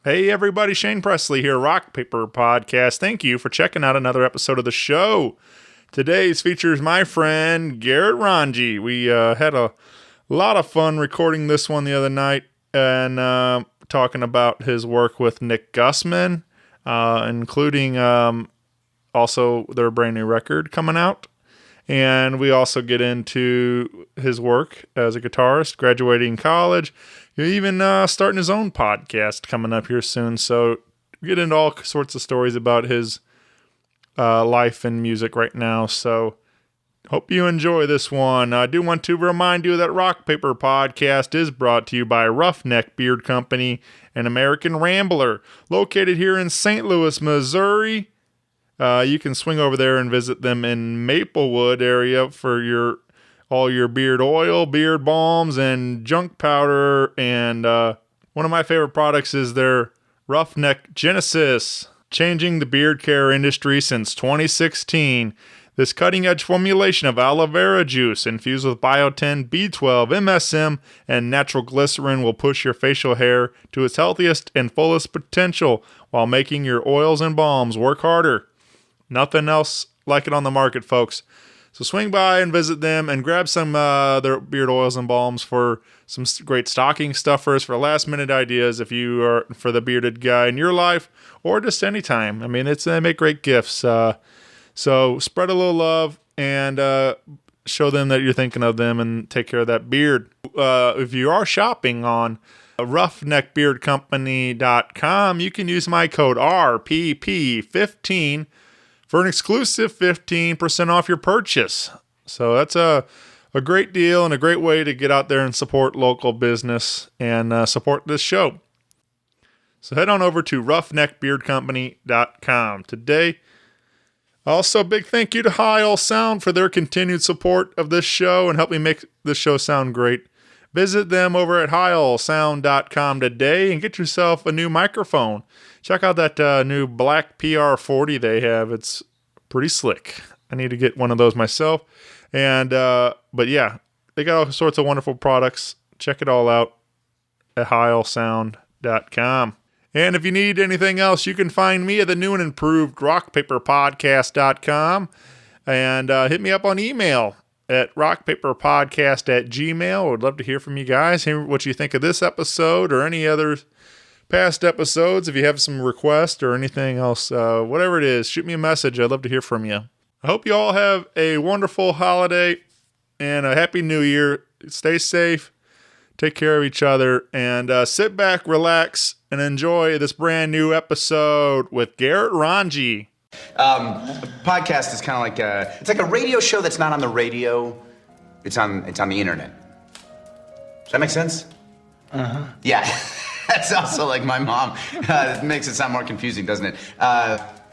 Hey everybody, Shane Presley here, Rock Paper Podcast. Thank you for checking out another episode of the show. Today's features my friend Garrett Rongey. We had a lot of fun recording this one the other night and talking about his work with Nick Gusman, including also their brand new record coming out. And we also get into his work as a guitarist, graduating college, even starting his own podcast coming up here soon. So we get into all sorts of stories about his life and music right now. So hope you enjoy this one. I do want to remind you that Rock Paper Podcast is brought to you by Roughneck Beard Company and American Rambler, located here in St. Louis, Missouri. You can swing over there and visit them in Maplewood area for all your beard oil, beard balms, and junk powder. And one of my favorite products is their Roughneck Genesis, changing the beard care industry since 2016. This cutting-edge formulation of aloe vera juice infused with biotin, B12, MSM, and natural glycerin will push your facial hair to its healthiest and fullest potential while making your oils and balms work harder. Nothing else like it on the market, folks. So swing by and visit them and grab some their beard oils and balms for some great stocking stuffers, for last-minute ideas if you are for the bearded guy in your life, or just anytime. I mean, they make great gifts. So spread a little love and show them that you're thinking of them and take care of that beard. If you are shopping on roughneckbeardcompany.com, you can use my code RPP15 for an exclusive 15% off your purchase. So that's a great deal and a great way to get out there and support local business and support this show. So head on over to roughneckbeardcompany.com today. Also, big thank you to Heil Sound for their continued support of this show and help me make this show sound great. Visit them over at heilsound.com today and get yourself a new microphone. Check out that new black PR40 they have. It's pretty slick. I need to get one of those myself. And but yeah, they got all sorts of wonderful products. Check it all out at heilsound.com. And if you need anything else, you can find me at the new and improved rockpaperpodcast.com and hit me up on email at rockpaperpodcast@gmail. I would love to hear from you guys, hear what you think of this episode or any other past episodes. If you have some requests or anything else, whatever it is, shoot me a message. I'd love to hear from you. I hope you all have a wonderful holiday and a happy new year. Stay safe, take care of each other, and sit back, relax, and enjoy this brand new episode with Garrett Rongey. Podcast is kind of like it's like a radio show that's not on the radio. It's on the internet. Does that make sense? Uh-huh. Yeah. That's also like my mom. It makes it sound more confusing, doesn't it?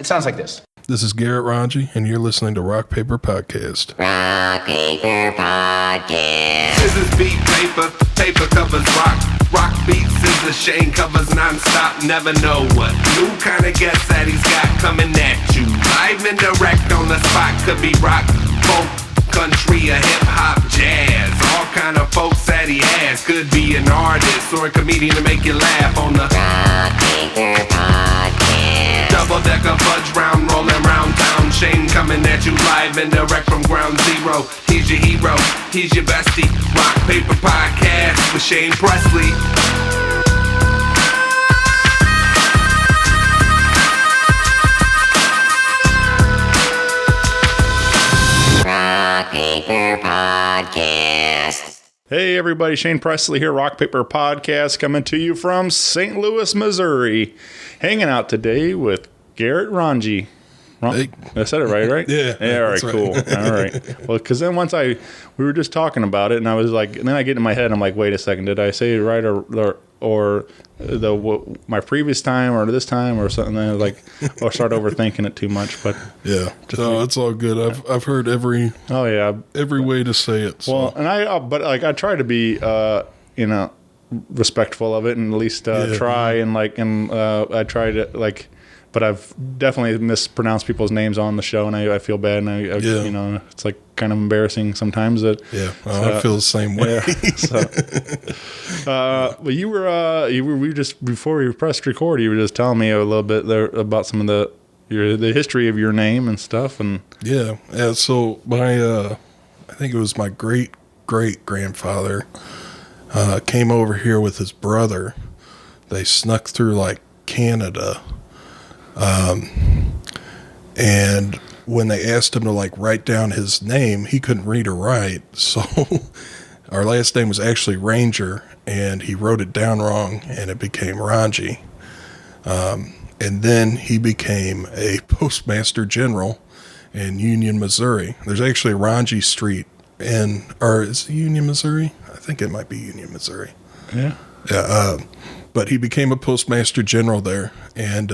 It sounds like this. This is Garrett Rongey, and you're listening to Rock Paper Podcast. Rock Paper Podcast. Scissors beat paper, paper covers rock. Rock beats scissors, Shane covers non-stop. Never know what new kind of guest that he's got coming at you. Live and direct on the spot. Could be rock, folk, country, or hip-hop, jazz. All kind of folks that he has. Could be an artist or a comedian to make you laugh on the Rock Paper Podcast. double-decker fudge round, rolling round town. Shane coming at you live and direct from ground zero. He's your hero, he's your bestie. Rock Paper Podcast with Shane Presley. Rock Paper Podcast. Hey everybody, Shane Presley here, Rock Paper Podcast, coming to you from St. Louis, Missouri. Hanging out today with Garrett Rongey. Hey. I said it right? Yeah. Yeah, all right, cool. All right. Well, because then we were just talking about it, and I was like, and then I get in my head, and I'm like, wait a second, did I say it right or my previous time or this time or something? And I was like, I'll start overthinking it too much, but Yeah. No, it's all good. I've heard every way to say it. So. Well, and I try to be respectful of it and at least try and I try to but I've definitely mispronounced people's names on the show, and I feel bad, and I you know, it's like kind of embarrassing sometimes. That I feel the same way. But you were just before we pressed record, you were just telling me a little bit there about some of the history of your name and stuff, and so my I think it was my great grandfather came over here with his brother. They snuck through like Canada, and when they asked him to like write down his name, he couldn't read or write, so our last name was actually Ranger, and he wrote it down wrong, and it became Rongey. And then he became a postmaster general in Union, Missouri. There's actually a Rongey Street is it Union, Missouri? I think it might be Union, Missouri. Yeah. But he became a postmaster general there, and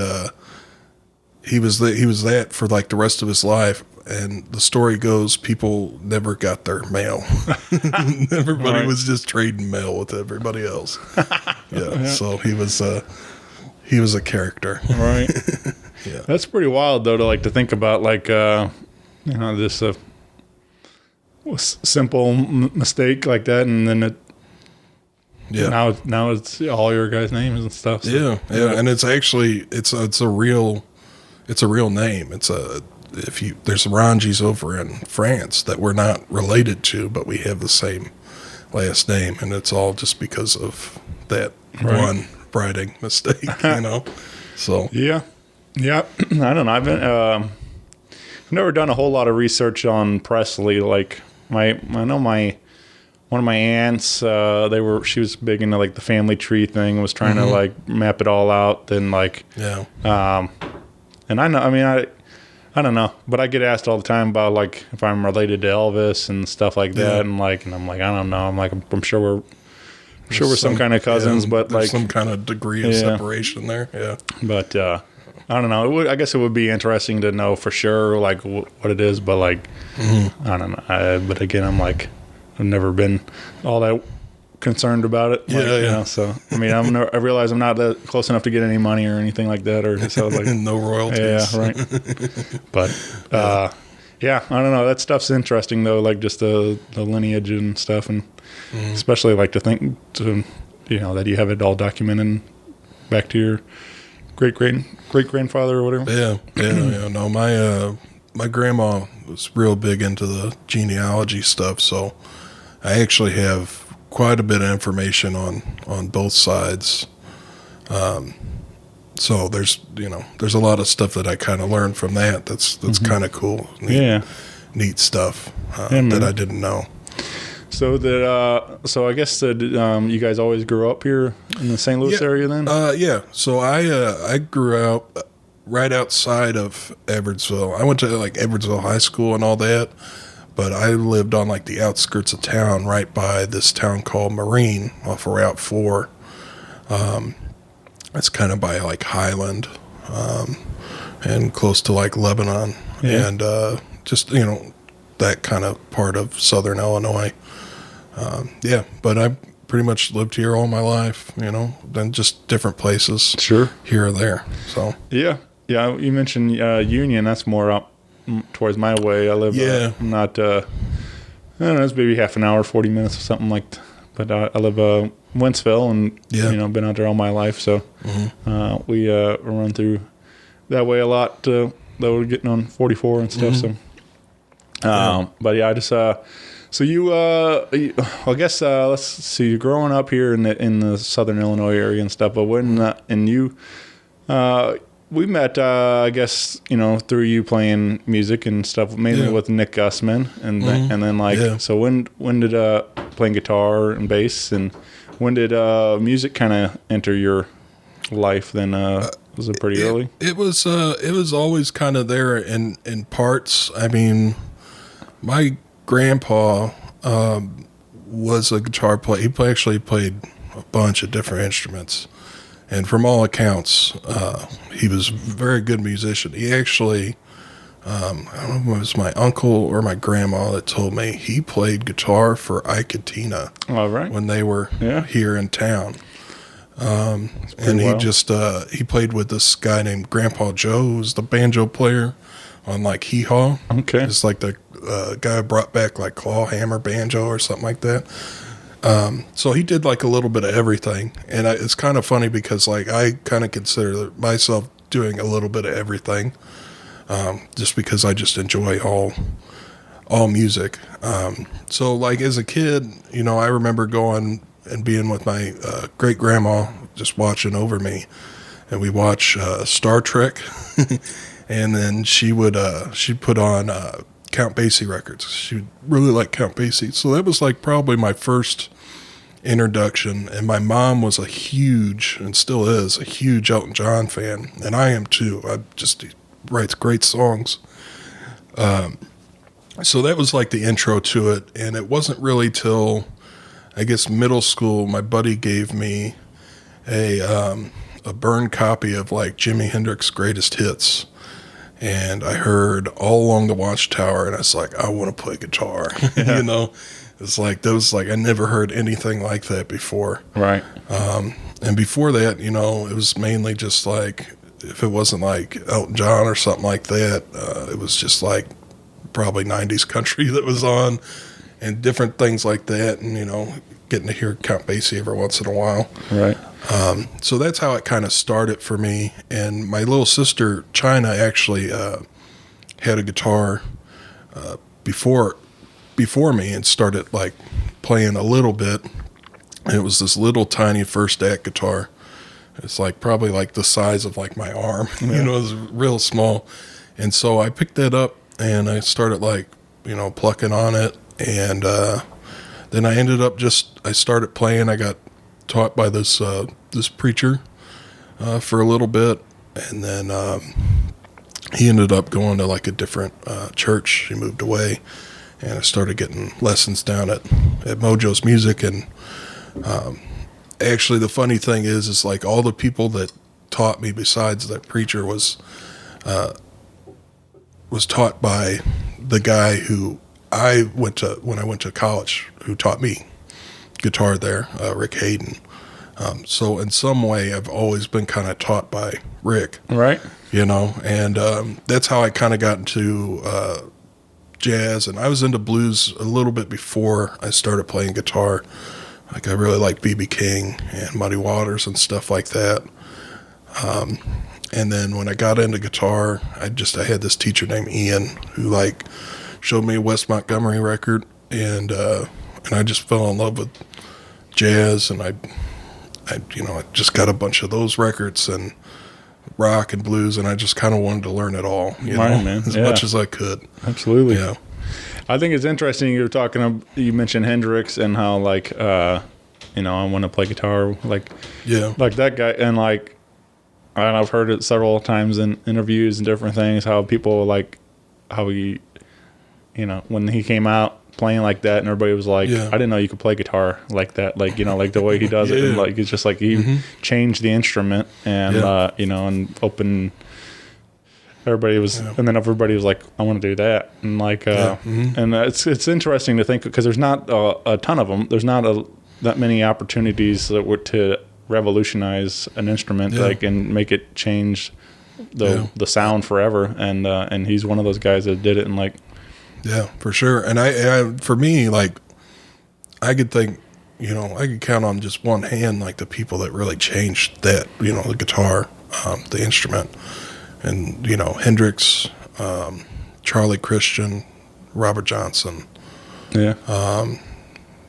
he was that for like the rest of his life. And the story goes, people never got their mail. Everybody was just trading mail with everybody else. So he was a character, right? That's pretty wild though to think about, like this simple mistake like that, and then now it's all your guys' names and stuff. So. And it's actually it's a real name. There's Rongeys over in France that we're not related to, but we have the same last name, and it's all just because of that one writing mistake, So yeah. I don't know. I've been never done a whole lot of research on Presley. Like I know one of my aunts, she was big into like the family tree thing, was trying to like map it all out. Then and I don't know, but I get asked all the time about like if I'm related to Elvis and stuff like that, and I'm like, I don't know. I'm sure we're some kind of cousins, but like some kind of degree of separation there. Yeah. But I don't know. I guess it would be interesting to know for sure, like what it is. But like, I don't know. But again, I'm like, I've never been all that concerned about it. So I mean, I realize I'm not that close enough to get any money or anything like that, or so like no royalties. Yeah, right. But I don't know. That stuff's interesting though, like just the lineage and stuff, and especially like to think that you have it all documented back to your great grandfather or whatever. No, my grandma was real big into the genealogy stuff, so I actually have quite a bit of information on both sides. So there's a lot of stuff that I kind of learned from that. That's kind of cool. Neat stuff that I didn't know. So I guess that you guys always grew up here in the St. Louis area then? So I grew out right outside of Edwardsville. I went to like Edwardsville High School and all that, but I lived on like the outskirts of town, right by this town called Marine off of Route 4. It's kind of by like Highland, and close to like Lebanon, and just that kind of part of southern Illinois. But I pretty much lived here all my life, then just different places, here or there. So you mentioned Union. That's more up towards my way. I live not I don't know, it's maybe half an hour, 40 minutes or something like that. But I live Wentzville, and been out there all my life, so we run through that way a lot, though we're getting on 44 and stuff. But I just so I guess let's see, you're growing up here in the southern Illinois area and stuff, but when we met, I guess, through you playing music and stuff, mainly with Nick Gusman, and then so when did playing guitar and bass, and when did music kind of enter your life? Then was it pretty early? It was always kind of there in parts. I mean, my grandpa was a guitar player. He actually played a bunch of different instruments. And from all accounts, he was a very good musician. He actually, I don't know if it was my uncle or my grandma that told me he played guitar for Ike and Tina all right. when they were here in town. And he just he played with this guy named Grandpa Joe, who's the banjo player on like Hee Haw. Okay. It's like the guy who brought back like claw hammer banjo or something like that. So he did like a little bit of everything, and it's kind of funny because like I kind of consider myself doing a little bit of everything, just because I just enjoy all music. So like as a kid, you know, I remember going and being with my great grandma, just watching over me, and we watch Star Trek, and then she'd put on Count Basie records. She really liked Count Basie, so that was like probably my first introduction. And my mom was a huge, and still is a huge, Elton John fan, and I am too. He writes great songs. So that was like the intro to it, and it wasn't really till I guess middle school my buddy gave me a burned copy of like Jimi Hendrix's greatest hits. And I heard All Along the Watchtower, and I was like, I want to play guitar. You know, it's like I never heard anything like that before. Right. And before that, you know, it was mainly just like, if it wasn't like Elton John or something like that, it was just like probably 90s country that was on and different things like that. And, you know, getting to hear Count Basie every once in a while. Right. So that's how it kind of started for me. And my little sister, China, actually had a guitar before me and started like playing a little bit. And it was this little tiny first act guitar. It's like probably like the size of like my arm, you know, it was real small. And so I picked that up and I started like, you know, plucking on it. And then I ended up I started playing. I got taught by this preacher for a little bit, and then he ended up going to like a different church. He moved away, and I started getting lessons down at Mojo's Music. And actually, the funny thing is like all the people that taught me besides that preacher was taught by the guy who I went to when I went to college, who taught me guitar there, Rick Hayden. So in some way, I've always been kind of taught by Rick. Right. You know, and that's how I kind of got into jazz. And I was into blues a little bit before I started playing guitar. Like I really liked B.B. King and Muddy Waters and stuff like that. And then when I got into guitar, I had this teacher named Ian who like showed me a Wes Montgomery record, and I just fell in love with jazz, and I just got a bunch of those records and rock and blues, and I just kind of wanted to learn it all, as much as I could. Absolutely. Yeah. I think it's interesting you mentioned Hendrix and how like I want to play guitar like that guy, and like I've heard it several times in interviews and different things, how people like how he, when he came out playing like that, and everybody was like, I didn't know you could play guitar like that, like like the way he does it, and like it's just like he changed the instrument, and and open. Everybody was, and then everybody was like, I want to do that, and like, and it's interesting to think, because there's not a ton of them. There's not that many opportunities that were to revolutionize an instrument, like, and make it change the sound forever. And he's one of those guys that did it, and like, yeah, for sure. And I for me, like, I could think, I could count on just one hand, like the people that really changed that, the guitar, the instrument. And, Hendrix, Charlie Christian, Robert Johnson,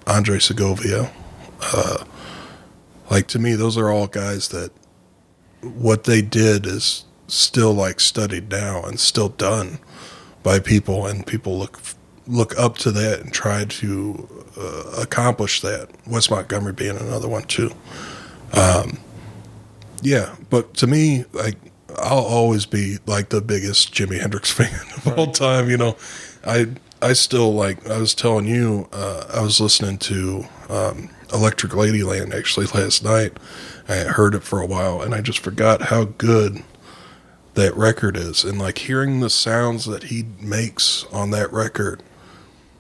Andre Segovia. Like, to me, those are all guys that what they did is still, like, studied now and still done by people. And people look up to that and try to accomplish that. Wes Montgomery being another one, too. But to me, like, I'll always be like the biggest Jimi Hendrix fan of all time. I still, like I was telling you, I was listening to Electric Ladyland actually last night. I had heard it for a while, and I just forgot how good that record is. And like hearing the sounds that he makes on that record,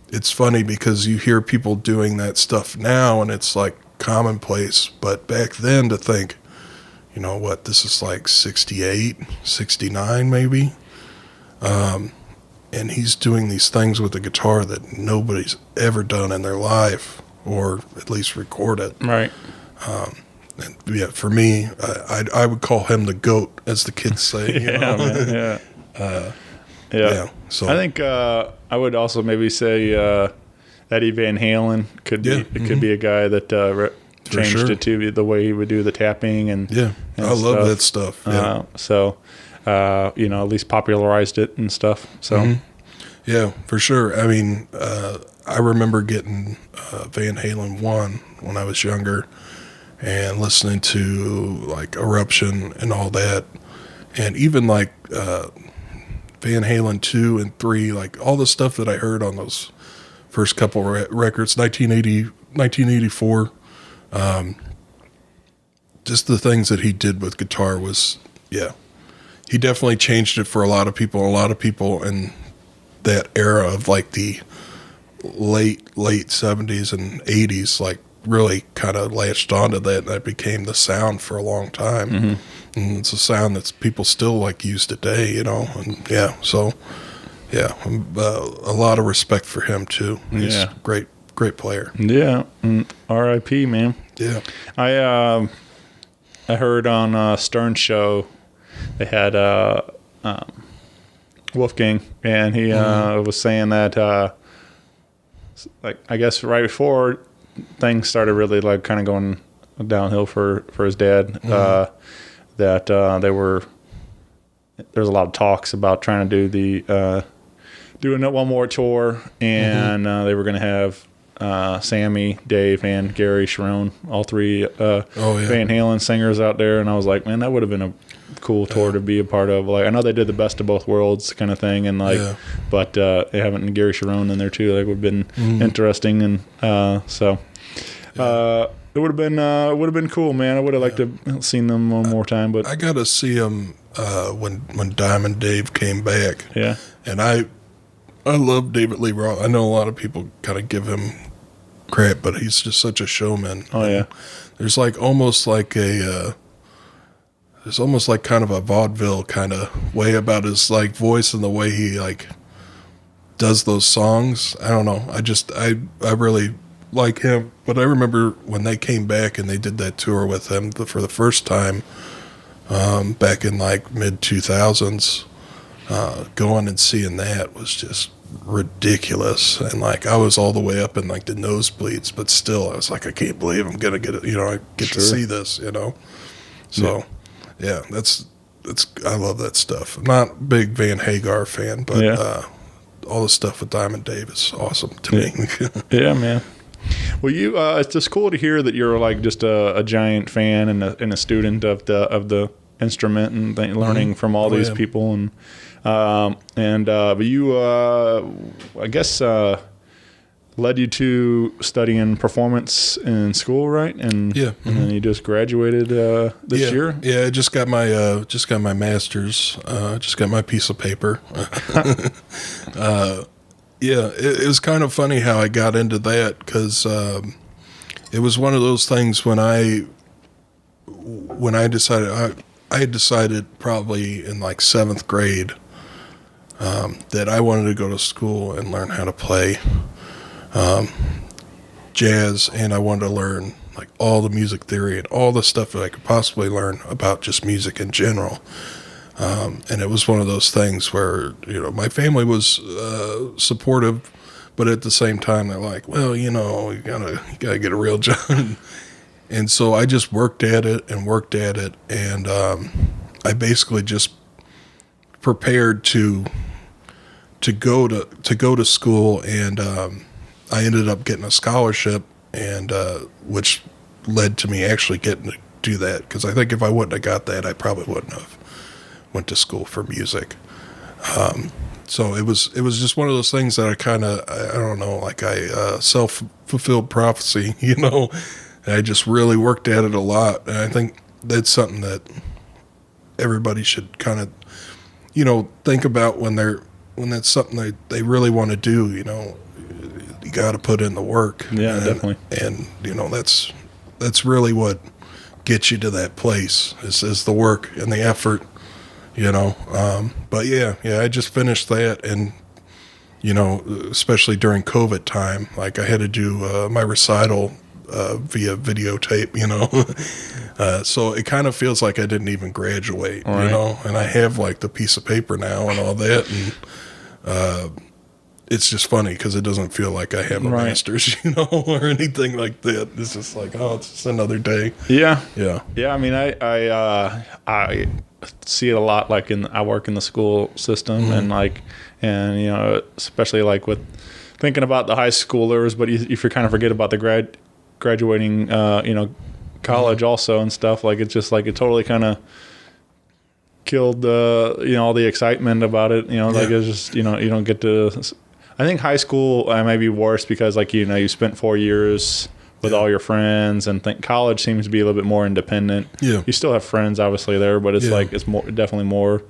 it's funny because you hear people doing that stuff now, and it's like commonplace. But back then to think, you know what, this is like 68, 69 maybe. And he's doing these things with the guitar that nobody's ever done in their life, or at least recorded. Right. And yeah, for me, I would call him the GOAT, as the kids say. You know? Man, yeah. So I think I would also maybe say Eddie Van Halen could be a guy that changed sure. it to the way he would do the tapping and I love that stuff. Yeah. At least popularized it and stuff. So Yeah, for sure. I mean, I remember getting Van Halen 1 when I was younger and listening to like Eruption and all that. And even like Van Halen 2 and 3, like all the stuff that I heard on those first couple records, 1984, just the things that he did with guitar was, he definitely changed it for a lot of people. A lot of people in that era of like the late 70s and 80s, like really kind of latched onto that, and that became the sound for a long time. And it's a sound that people still like use today, you know. And a lot of respect for him too. He's a great player. Yeah, R.I.P. man. Yeah, I heard on Stern's show they had Wolfgang, and he was saying that like I guess right before things started really like kind of going downhill for his dad, that there's a lot of talks about trying to do doing that one more tour, and they were going to have Sammy, Dave, and Gary Sharon, all three Van Halen singers out there. And I was like, man, that would have been a cool tour to be a part of. Like, I know they did the best of both worlds kind of thing, and like, but having Gary Sharon in there too, like, would have been interesting. And it would have been cool, man. I would have liked to have seen them one more time, but I got to see them when Diamond Dave came back. Yeah, and I love David Lee Roth. I know a lot of people kind of give him crap, but he's just such a showman. Oh yeah, there's almost like kind of a vaudeville kind of way about his like voice and the way he like does those songs. I don't know. I really like him. But I remember when they came back and they did that tour with him for the first time back in like mid 2000s. Going and seeing that was just ridiculous, and like I was all the way up in like the nosebleeds, but still I was like, I can't believe I'm gonna get it. You know, I get to see this. You know, so yeah, that's I love that stuff. I'm not a big Van Hagar fan, but all the stuff with Diamond Dave is awesome to me. Yeah, man. Well, it's just cool to hear that you're like just a giant fan and a student of the instrument and learning from all these people, and but you I guess led you to studying performance in school, right? And and then you just graduated this year. Yeah, I just got my master's. Just got my piece of paper. It was kind of funny how I got into that, because it was one of those things when I decided I had decided probably in like 7th grade that I wanted to go to school and learn how to play jazz, and I wanted to learn like all the music theory and all the stuff that I could possibly learn about just music in general. And it was one of those things where, you know, my family was supportive, but at the same time they're like, well, you know, you gotta get a real job. And so I just worked at it, and I basically just prepared to go to school, and I ended up getting a scholarship, and which led to me actually getting to do that, because I think if I wouldn't have got that, I probably wouldn't have went to school for music. So it was just one of those things that I don't know, like I self-fulfilled prophecy, you know. And I just really worked at it a lot, and I think that's something that everybody should kind of, you know, think about when that's something they really want to do. You know, you got to put in the work. Yeah, definitely. And you know, that's that's really what gets you to that place is the work and the effort, you know. But yeah, I just finished that, and you know, especially during COVID time, like I had to do my recital via videotape, you know. So it kind of feels like I didn't even graduate, you know, and I have like the piece of paper now and all that, and it's just funny because it doesn't feel like I have a master's, you know, or anything like that. It's just like, oh, it's just another day. Yeah. Yeah. I mean, I see it a lot. Like I work in the school system, and you know, especially like with thinking about the high schoolers, but if you kind of forget about the graduating, you know, college also and stuff, like it's just like it totally kind of killed you know, all the excitement about it. You know, like it's just, you know, you don't get to. I think high school may be worse because, like, you know, you spent 4 years with all your friends, and think college seems to be a little bit more independent. Yeah, you still have friends obviously there, but it's like it's definitely more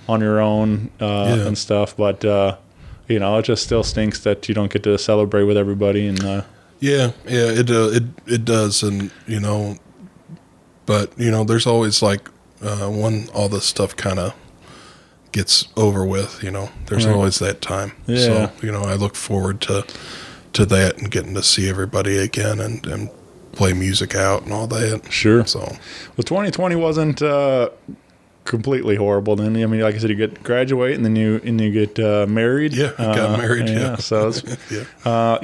on your own and stuff. But you know, it just still stinks that you don't get to celebrate with everybody. And it does, and you know, but you know, there's always like when all this stuff kind of gets over with, you know, there's always that time. So, you know, I look forward to that and getting to see everybody again and play music out and all that. Sure. So, well, 2020 wasn't completely horrible then. I mean, like I said, you graduate and then you get married. Yeah, I got married. So it's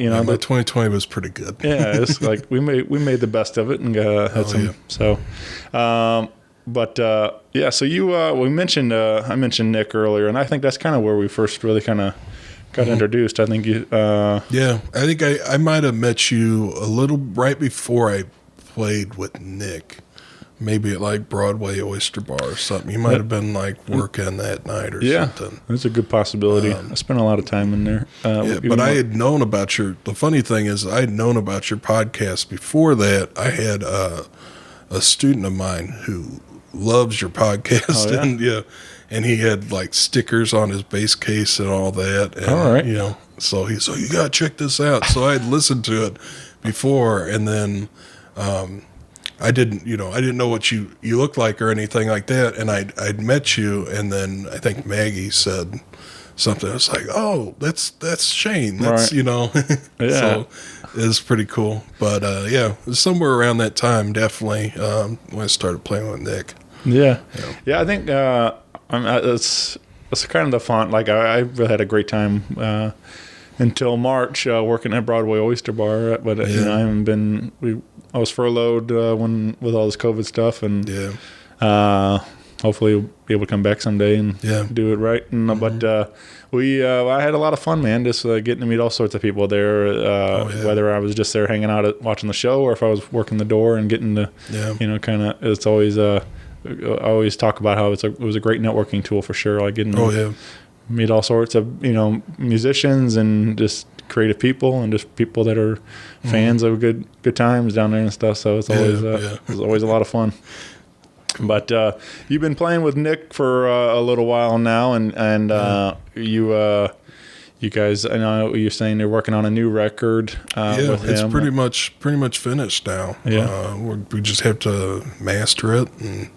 you know, my 2020 was pretty good. It's like we made the best of it and had some. So, but so you we mentioned I mentioned Nick earlier, and I think that's kind of where we first really kind of got introduced. I think you. I think I might have met you a little right before I played with Nick. Maybe at like Broadway Oyster Bar or something. You might have been like working that night or something. That's a good possibility. I spent a lot of time in there. But I had known about the funny thing is I had known about your podcast before that. I had a student of mine who loves your podcast, and he had like stickers on his bass case and all that. And, you know, so he's like, you gotta check this out. So I had listened to it before, and then I didn't know what you looked like or anything like that. And I'd met you, and then I think Maggie said something. I was like, oh, that's Shane. That's you know, so it was pretty cool. But it was somewhere around that time, definitely when I started playing with Nick. I think it's kind of the fun. Like I really had a great time until March working at Broadway Oyster Bar, but you know, I haven't been. I was furloughed with all this COVID stuff, and hopefully we'll be able to come back someday and do it right. And but I had a lot of fun, man. Just getting to meet all sorts of people there. Whether I was just there hanging out watching the show, or if I was working the door and getting to, you know, kind of. It's always I always talk about how it was a great networking tool for sure. Like getting to meet all sorts of, you know, musicians and just creative people and just people that are fans of good times down there and stuff. So it's always it's always a lot of fun. But you've been playing with Nick for a little while now, and you guys, I know you're saying you're working on a new record with him. It's pretty much finished now. We just have to master it, and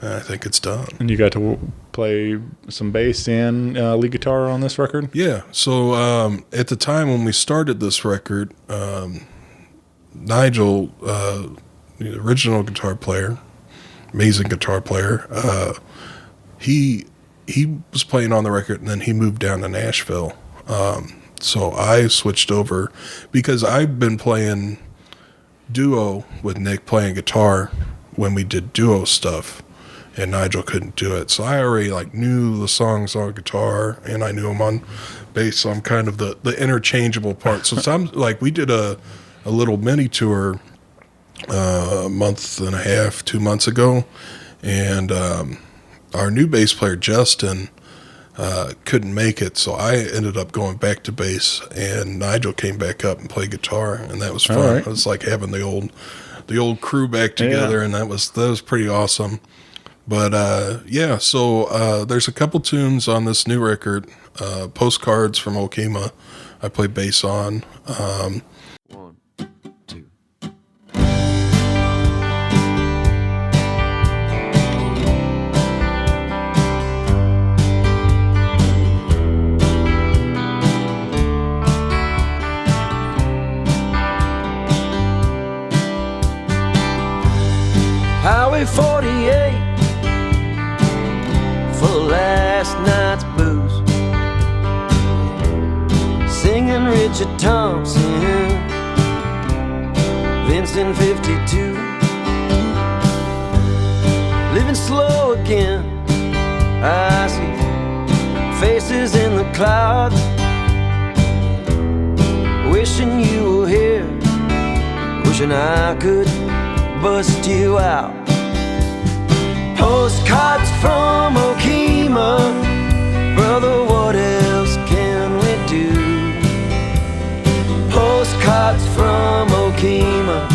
I think it's done. And you got to play some bass and lead guitar on this record? Yeah. So at the time when we started this record, Nigel, the original guitar player, amazing guitar player, he was playing on the record, and then he moved down to Nashville. So I switched over because I've been playing duo with Nick, playing guitar when we did duo stuff, and Nigel couldn't do it. So I already like knew the songs on guitar, and I knew them on bass. So I'm kind of the interchangeable part. So some like we did a little mini tour a month and a half, 2 months ago, and our new bass player Justin couldn't make it, so I ended up going back to bass, and Nigel came back up and played guitar, and that was fun. It was like having the old crew back together, and that was pretty awesome. But so there's a couple tunes on this new record. Postcards from Okima, I play bass on. 1, 2. Fletcher Thompson, Vincent 52. Living slow again, I see faces in the clouds. Wishing you were here, wishing I could bust you out. Postcards from Okema, brother, what else can we do? Postcards from Okema,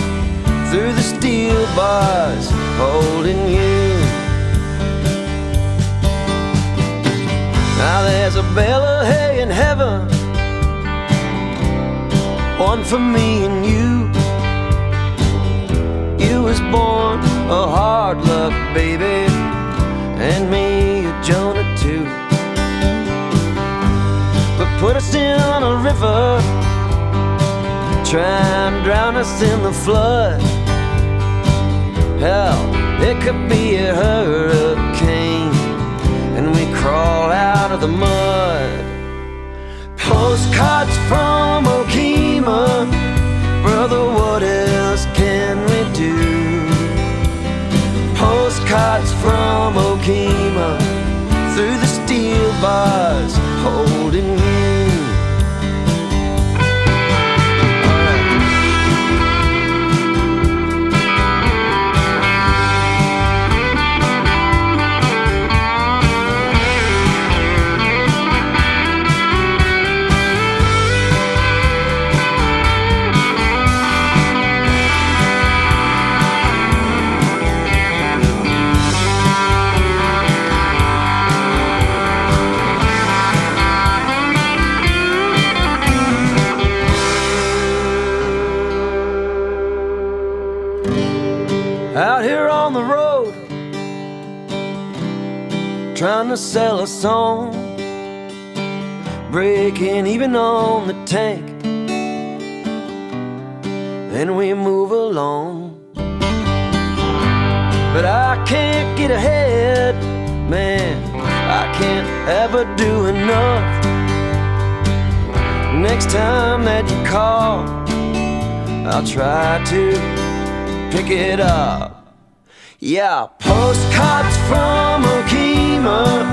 through the steel bars, holding you. Now there's a bale of hay in heaven, one for me and you. You was born a hard luck baby, and me a Jonah too. But put us in a river, try and drown us in the flood. Hell, it could be a hurricane, and we crawl out of the mud. Postcards from Okema, brother, what else can we do? Postcards from Okema, through the steel bars, holding you. Out here on the road, trying to sell a song, breaking even on the tank, then we move along. But I can't get ahead, man, I can't ever do enough. Next time that you call, I'll try to pick it up. Yeah, postcards from Okema,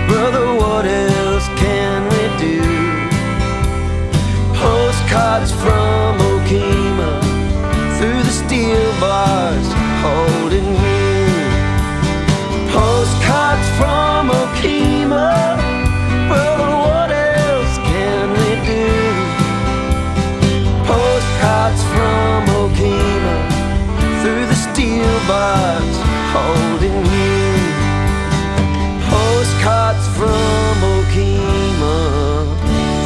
brother, what else can we do? Postcards from Okema, through the steel bars, holding you. Postcards from Okema, brother, what else can we do? Postcards from Okema, through the steel bars, holding you. Postcards from Okema,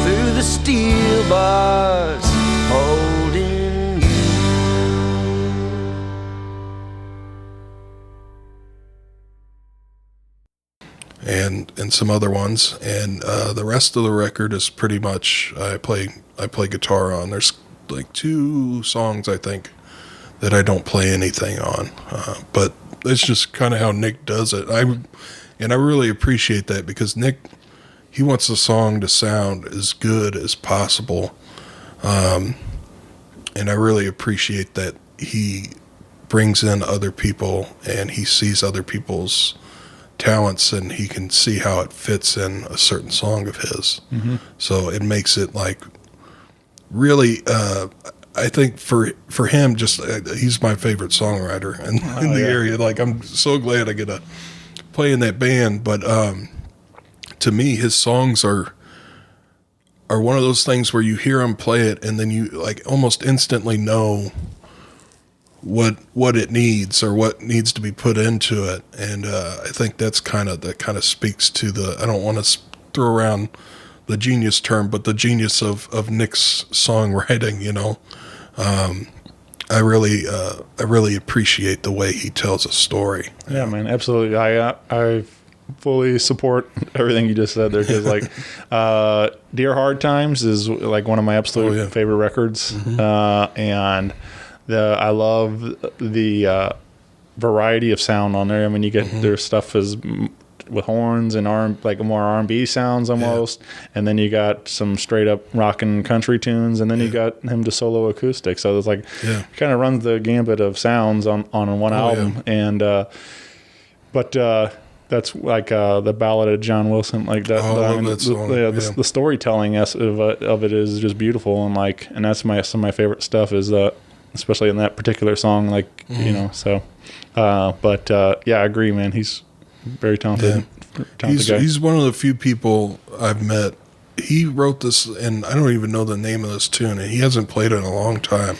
through the steel bars, holding you. And some other ones, and the rest of the record is pretty much I play guitar on. There's like 2 songs I think that I don't play anything on, but it's just kind of how Nick does it. I really appreciate that, because Nick, he wants the song to sound as good as possible, and I really appreciate that he brings in other people and he sees other people's talents and he can see how it fits in a certain song of his. Mm-hmm. So it makes it like really, I think for him, just he's my favorite songwriter in the area. Like, I'm so glad I get to play in that band. But to me, his songs are one of those things where you hear him play it and then you like almost instantly know what it needs or what needs to be put into it. And I think that kind of speaks to the, I don't want to throw around the genius term, but the genius of Nick's songwriting, you know. I really appreciate the way he tells a story. Yeah, man, absolutely. I fully support everything you just said there, because like Dear Hard Times is like one of my absolute favorite records. Mm-hmm. And I love the variety of sound on there. I mean, you get their stuff is with horns and like more R&B sounds almost, and then you got some straight up rockin' country tunes, and then you got him to solo acoustic. So it's like kind of runs the gambit of sounds on one album, and that's like the Ballad of John Wilson, like that. The storytelling of it is just beautiful, and that's some of my favorite stuff is especially in that particular song, like So, I agree, man. He's very talented. He's one of the few people I've met. He wrote this, and I don't even know the name of this tune, and he hasn't played it in a long time.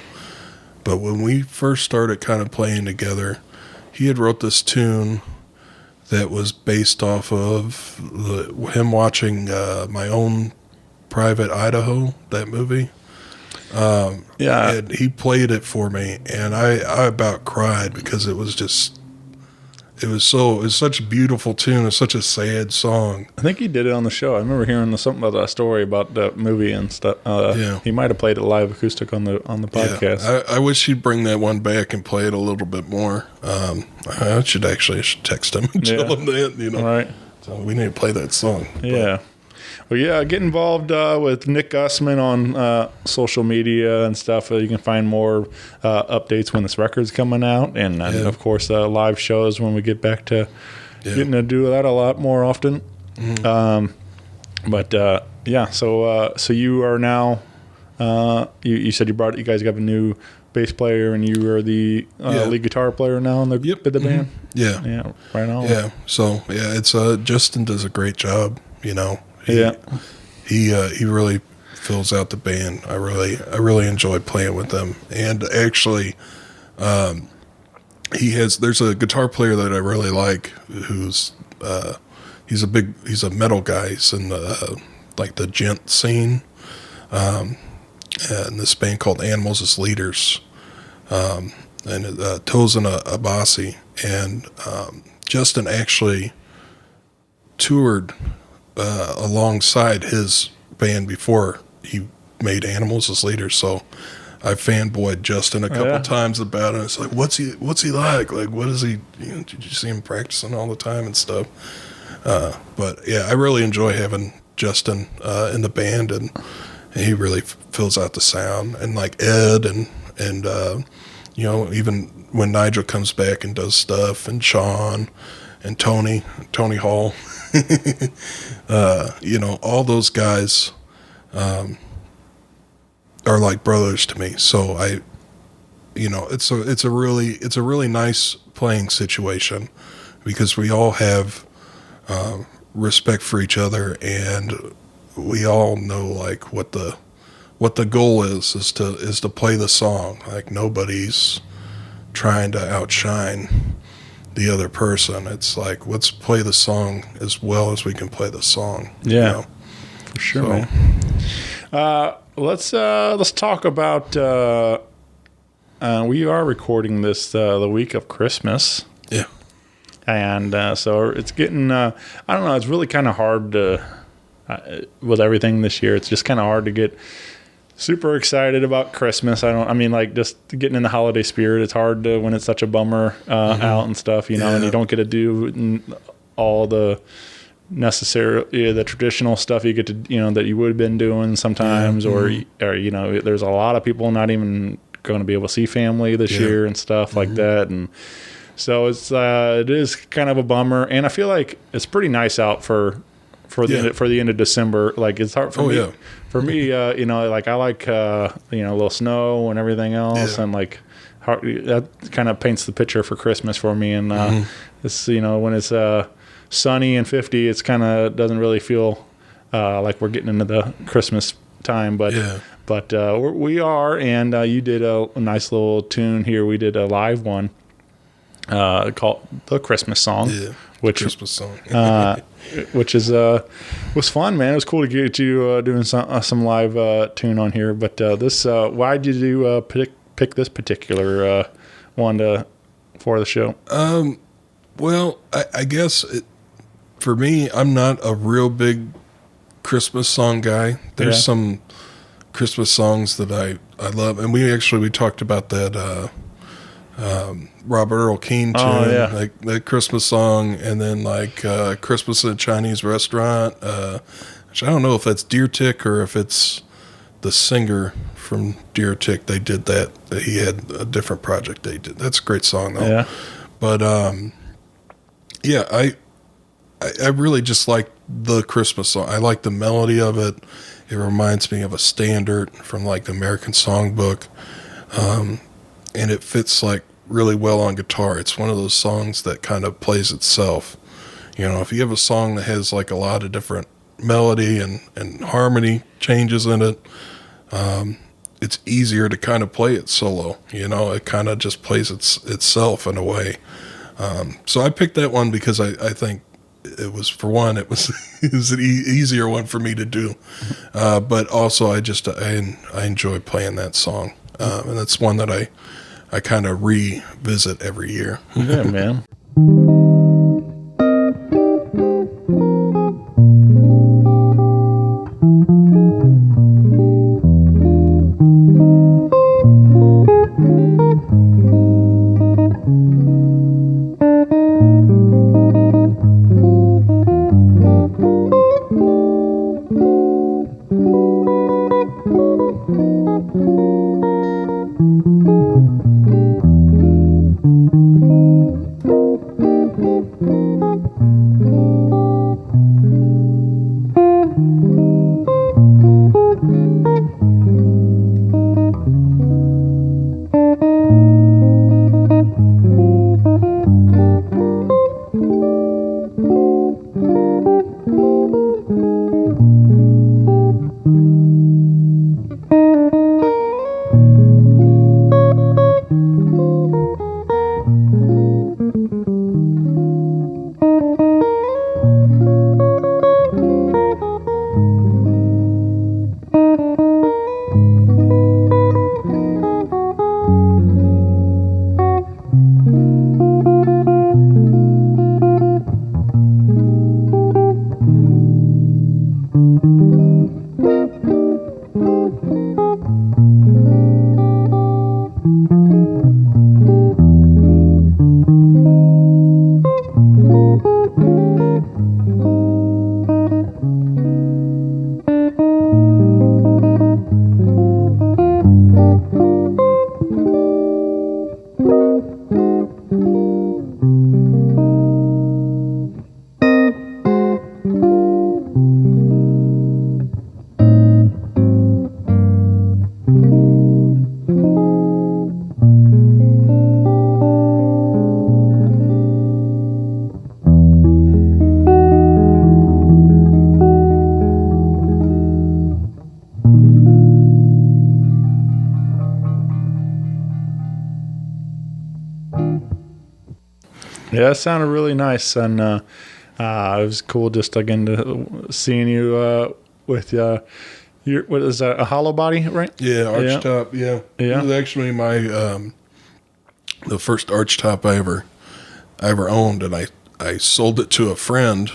But when we first started kind of playing together, he had wrote this tune that was based off of him watching My Own Private Idaho, that movie. And he played it for me, and I about cried because it was such a beautiful tune. It's such a sad song. I think he did it on the show. I remember hearing something about that story about the movie and stuff. He might have played it live acoustic on the podcast. Yeah. I wish he'd bring that one back and play it a little bit more. I should text him and tell him that. Right. So we need to play that song. Yeah. Well, get involved with Nick Gusman on social media and stuff. You can find more updates when this record's coming out, and of course live shows when we get back to getting to do that a lot more often. So you are now. You said you guys have a new bass player, and you are the lead guitar player now in the band. Yeah, right on. Yeah, so it's Justin does a great job. He really fills out the band. I really enjoy playing with them. And actually, there's a guitar player that I really like who's he's a metal guy. He's in like the gent scene, and this band called Animals as Leaders, and Tosin Abasi, and Justin actually toured alongside his band before he made Animals as Leaders. So I fanboyed Justin a couple times about it. It's like, what's he like? Like, what is he? Did you see him practicing all the time and stuff? But I really enjoy having Justin in the band, and he really fills out the sound. And like Ed and even when Nigel comes back and does stuff, and Sean and Tony Hall. All those guys are like brothers to me. So it's a really nice playing situation because we all have respect for each other, and we all know like what the goal is to play the song. Like nobody's trying to outshine the other person. It's like, let's play the song as well as we can play the song. For sure. So. Let's talk about we are recording this the week of Christmas. And so it's getting I don't know, it's really kind of hard to with everything this year. It's just kind of hard to get super excited about Christmas. Just getting in the holiday spirit. It's hard to when it's such a bummer out and stuff, and you don't get to do all the necessary, the traditional stuff you get to, that you would have been doing sometimes, or there's a lot of people not even going to be able to see family this year and stuff like that, and so it is kind of a bummer. And I feel like it's pretty nice out for the end of December. Like it's hard for me. For me, like I like a little snow and everything else, and like that kind of paints the picture for Christmas for me. And it's when it's sunny and 50, it's kind of doesn't really feel like we're getting into the Christmas time. But we are, and you did a nice little tune here. We did a live one called the Christmas song. Christmas song. Which is was fun, man. It was cool to get you doing some live tune on here. But why did you pick this particular one for the show? Well, I guess for me, I'm not a real big Christmas song guy. There's some Christmas songs that I love, and we talked about that Robert Earl Keen tune, Oh, yeah. like that Christmas song, and then like Christmas in a Chinese Restaurant, which I don't know if that's Deer Tick or if it's the singer from Deer Tick. They did that. He had a different project they did. That's a great song though. Yeah. But yeah, I really just like the Christmas song. I like the melody of it. It reminds me of a standard from like the American Songbook. And it fits like really well on guitar. It's one of those songs that kind of plays itself. You know, if you have a song that has like a lot of different melody and harmony changes in it, it's easier to kind of play it solo. You know, it kind of just plays itself in a way. So I picked that one because I think it was, for one, it was an easier one for me to do. But also I enjoy playing that song. And that's one that I kind of revisit every year. Yeah, man. Yeah, that sounded really nice, and it was cool just again to seeing you with your, what is that, a hollow body, right? Yeah, arch top. Yeah, Yeah. It was actually my the first arch top I ever owned, and I sold it to a friend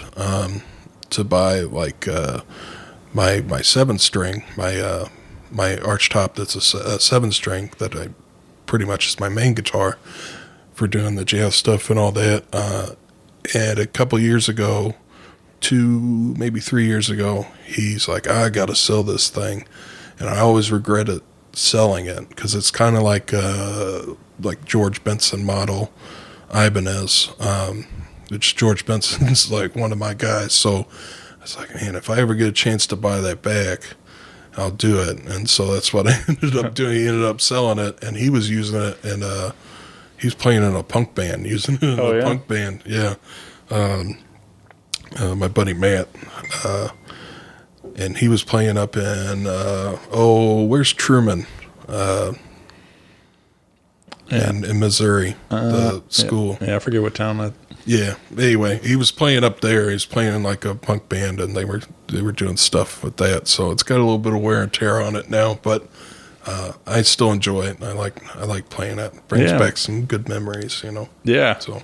to buy like my 7-string, my arch top that's a 7-string that I pretty much is my main guitar for doing the jazz stuff and all that. And a couple years ago, 2, maybe 3 years ago, he's like, I got to sell this thing. And I always regretted selling it because it's kind of like George Benson model Ibanez, which George Benson's like one of my guys. So I was like, man, if I ever get a chance to buy that back, I'll do it. And so that's what I ended up doing. He ended up selling it, and he was using it, and he was playing in a punk band, using it in a punk band. Yeah. My buddy Matt, and he was playing up in, where's Truman? In Missouri, the school. Yeah, I forget what town that. Yeah. Anyway, he was playing up there. He was playing in like a punk band, and they were doing stuff with that. So it's got a little bit of wear and tear on it now, but I still enjoy it. I like playing it. Brings back some good memories, you know. Yeah. So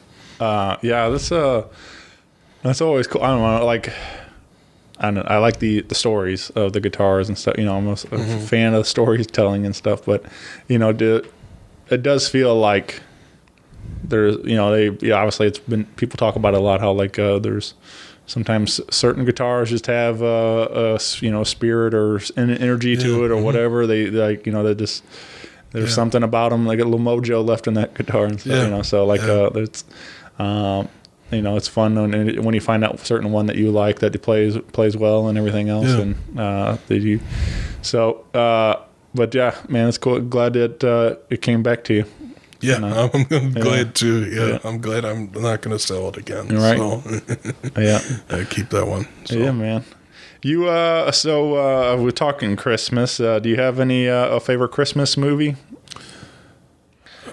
that's always cool. I don't know, like I like the stories of the guitars and stuff. You know, I'm a fan of storytelling and stuff. But you know, it does feel like there's, obviously it's been, people talk about it a lot, how like there's sometimes certain guitars just have a spirit or an energy to it or whatever. They like, they just, there's something about them, like a little mojo left in that guitar and stuff, so like it's it's fun when you find out a certain one that you like, that it plays well and everything else, and but yeah, man, it's cool. Glad that it came back to you. Yeah, I'm glad too. Yeah, I'm glad I'm not going to sell it again. Right. So, I keep that one. So. Yeah, man. You we're talking Christmas. Do you have any a favorite Christmas movie?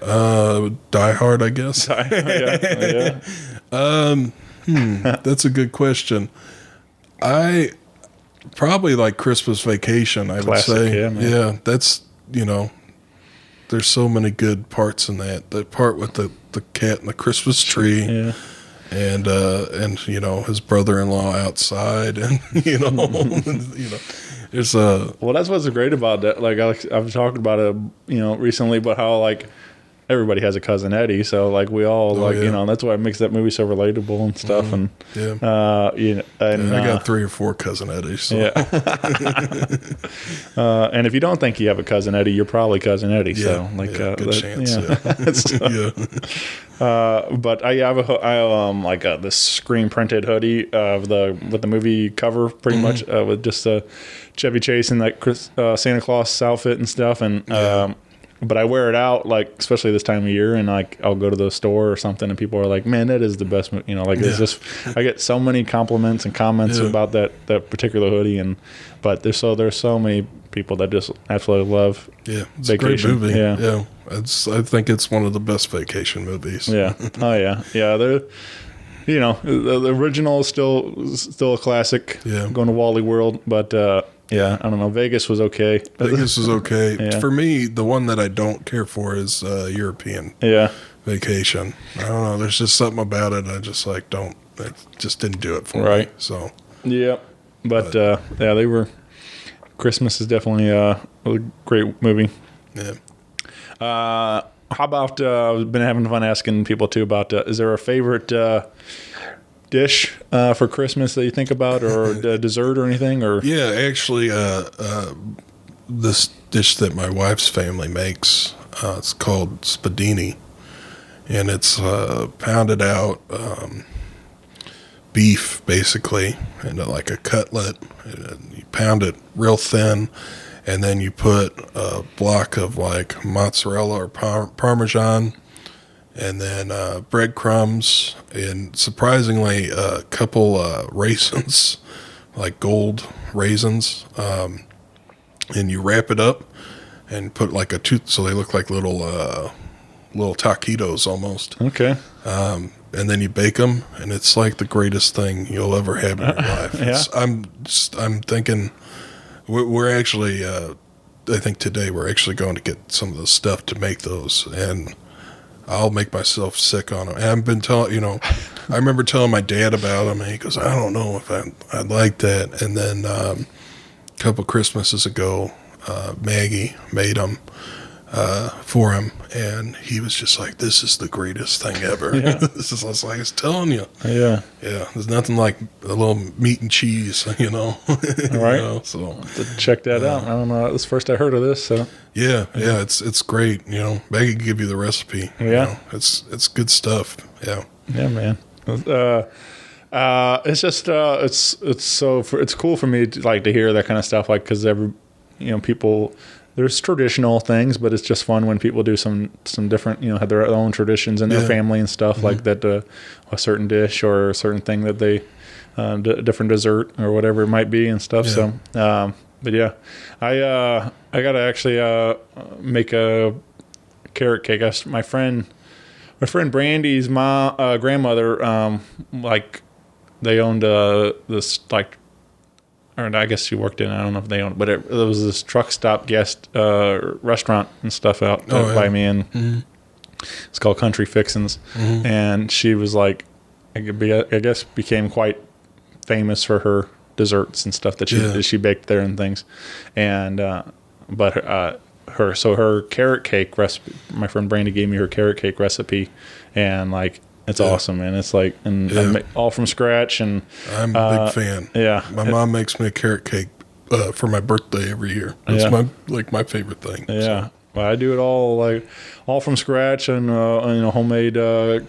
Die Hard, I guess. That's a good question. I probably like Christmas Vacation. I Classic, would say, yeah, man. yeah, that's there's so many good parts in that. The part with the cat and the Christmas tree, and his brother-in-law outside, and there's a. Well, that's what's great about that. Like I've talked about it, recently, but how like everybody has a cousin Eddie, so like we all that's why it makes that movie so relatable and stuff. And I got 3 or 4 cousin Eddies. So. Yeah. And if you don't think you have a cousin Eddie, you're probably cousin Eddie. So like good chance. But I have this screen printed hoodie with the movie cover pretty much with just Chevy Chase in that Santa Claus outfit and stuff, and but I wear it out, like, especially this time of year, and like I'll go to the store or something, and people are like, "Man, that is the best." It's just, I get so many compliments and comments about that particular hoodie, but there's so many people that just absolutely love. Yeah, it's Vacation. a great movie. Yeah. I think it's one of the best vacation movies. Yeah. Oh yeah. Yeah. They're, the original is still a classic. Yeah. Going to Wally World, but. Yeah, I don't know. Vegas was okay. Vegas is okay. Yeah. For me, the one that I don't care for is European Vacation. I don't know. There's just something about it. I just I just didn't do it for me. So. Yeah. But they were. Christmas is definitely a great movie. Yeah. How about, I've been having fun asking people too about, is there a favorite dish for Christmas that you think about, or dessert or anything? Or yeah, actually, this dish that my wife's family makes, it's called spadini, and it's pounded out beef basically into like a cutlet, and you pound it real thin, and then you put a block of like mozzarella or Parmesan, and then breadcrumbs, and surprisingly a couple raisins, like gold raisins, and you wrap it up and put like so they look like little taquitos almost. Okay. And then you bake them, and it's like the greatest thing you'll ever have in your life. I'm thinking we're actually I think today we're actually going to get some of the stuff to make those, and I'll make myself sick on them. And I've been telling, I remember telling my dad about them, and he goes, I don't know if I'd like that. And then a couple Christmases ago, Maggie made them for him, and he was just like, this is the greatest thing ever. Yeah. I was telling you. Yeah. Yeah, there's nothing like a little meat and cheese, All right. So to check that out. I don't know. It was first I heard of this. So yeah, it's great. Maggie can give you the recipe. Yeah. It's good stuff. Yeah. Yeah, man. It's just it's cool for me to hear that kind of stuff, because people, there's traditional things, but it's just fun when people do some different, have their own traditions in their family and stuff, like that, a certain dish or a certain thing that they, different dessert or whatever it might be and stuff. Yeah. So, but yeah, I gotta actually make a carrot cake. My friend Brandy's grandmother, they owned this or I guess she worked in, I don't know if they owned it, but it was this truck stop guest restaurant and stuff out by me, and it's called Country Fixins', and she was I guess became quite famous for her desserts and stuff that she baked there and things, and but her carrot cake recipe. My friend Brandy gave me her carrot cake recipe, and like it's awesome, man. It's like all from scratch, and I'm a big fan. Yeah, my mom makes me a carrot cake for my birthday every year. It's my favorite thing. Yeah. So. Well, I do it all from scratch, and homemade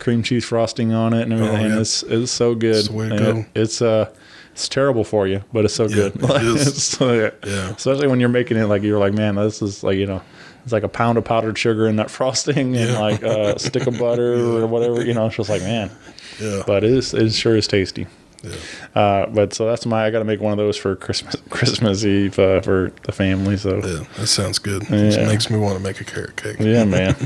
cream cheese frosting on it and everything. Oh, yeah. It's so good. That's the way to go. It's terrible for you, but it's so good. It is. Especially when you're making it, like you're like, man, this is like it's like a pound of powdered sugar in that frosting and like a stick of butter or whatever. It's just like, man. Yeah. But it sure is tasty. Yeah. But so that's I got to make one of those for Christmas Eve for the family. So yeah, that sounds good. It makes me want to make a carrot cake. Yeah, man.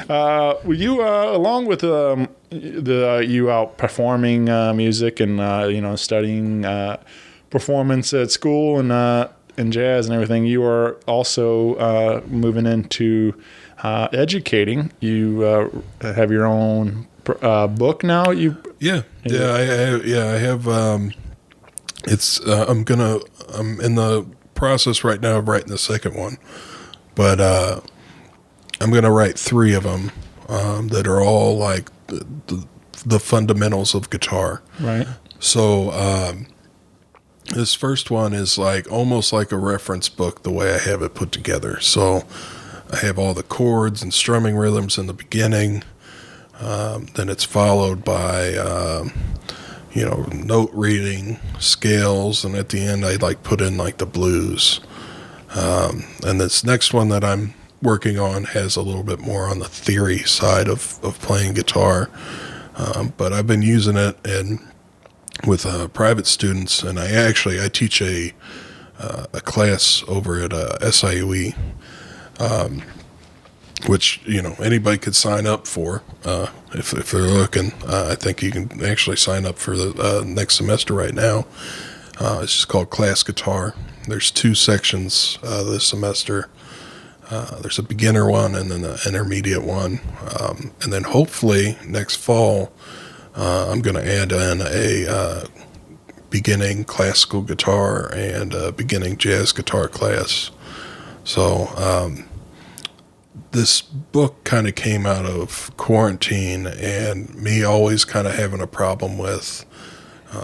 Were you along with you out performing music and studying performance at school and jazz and everything? You are also moving into educating. You have your own book now. I have. I'm in the process right now of writing the second one, but I'm gonna write 3 of them that are all like the fundamentals of guitar. Right. So this first one is like almost like a reference book the way I have it put together. So I have all the chords and strumming rhythms in the beginning. Then it's followed by, note reading, scales, and at the end I like put in like the blues. And this next one that I'm working on has a little bit more on the theory side of playing guitar. But I've been using it with private students, and I teach a class over at SIUE. Which anybody could sign up for if they're looking. I think you can actually sign up for the next semester right now. It's just called Class Guitar. There's 2 sections this semester. There's a beginner one and then an intermediate one, and then hopefully next fall I'm going to add in a beginning classical guitar and a beginning jazz guitar class. So this book kind of came out of quarantine and me always kind of having a problem with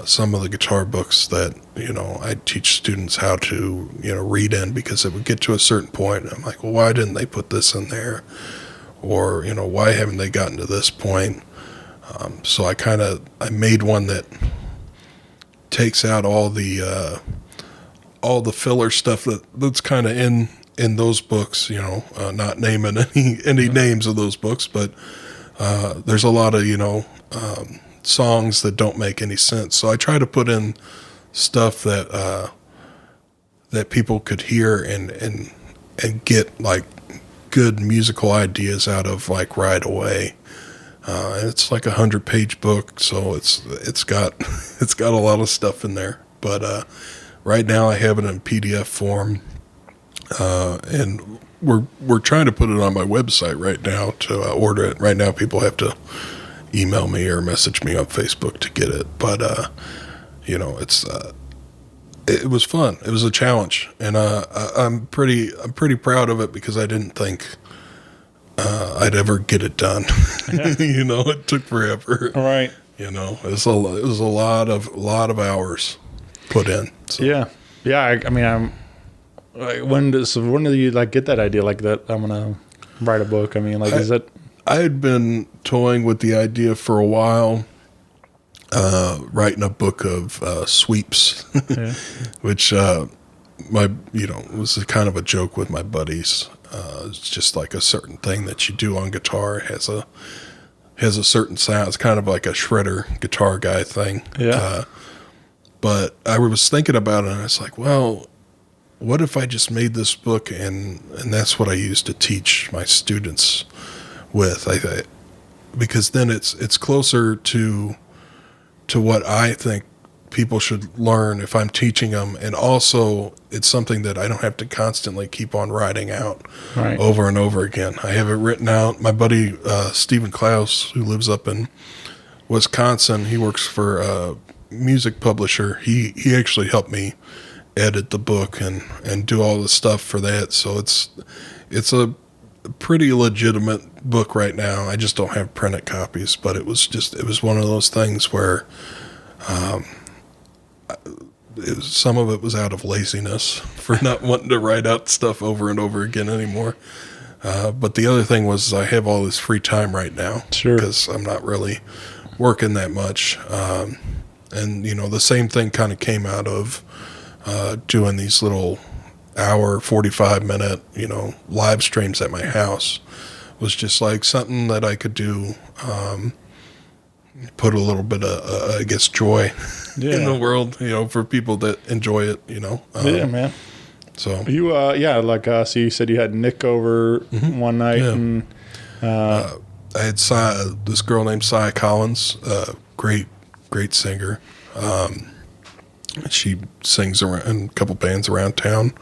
some of the guitar books that, I teach students how to, read in, because it would get to a certain point and I'm like, well, why didn't they put this in there? Or, why haven't they gotten to this point? So I made one that takes out all the filler stuff that's kind of in those books, not naming any names of those books, but there's a lot of, songs that don't make any sense. So I try to put in stuff that people could hear and get like good musical ideas out of like right away. And it's like 100-page book, so it's got a lot of stuff in there. But right now I have it in PDF form. And we're trying to put it on my website right now to order it. Right now, people have to email me or message me on Facebook to get it. But it was fun. It was a challenge, and I'm pretty proud of it because I didn't think I'd ever get it done. It took forever. Right. It was a lot of hours put in. So. Yeah. I mean, I'm. Like, when do you like get that idea like that? I'm gonna write a book. I mean, like, is that? I had been toying with the idea for a while, writing a book of sweeps, which was kind of a joke with my buddies. It's just like a certain thing that you do on guitar. It has a certain sound. It's kind of like a shredder guitar guy thing. Yeah. But I was thinking about it, and I was like, well, what if I just made this book and that's what I use to teach my students with? Because then it's closer to what I think people should learn if I'm teaching them, and also it's something that I don't have to constantly keep on writing out over and over again. I have it written out. My buddy Stephen Klaus, who lives up in Wisconsin, he works for a music publisher. He actually helped me edit the book and do all the stuff for that. So it's it's a pretty legitimate book right now. I just don't have printed copies, but it was one of those things where some of it was out of laziness for not wanting to write out stuff over and over again anymore. But the other thing was I have all this free time right now because I'm not really working that much. And, the same thing kind of came out of doing these little hour, 45-minute, live streams at my house. Was just like something that I could do, put a little bit of, I guess, joy in the world, for people that enjoy it, yeah, man. So you, so you said you had Nick over one night, and I had this girl named Cy Collins, great singer. She sings around in a couple bands around town.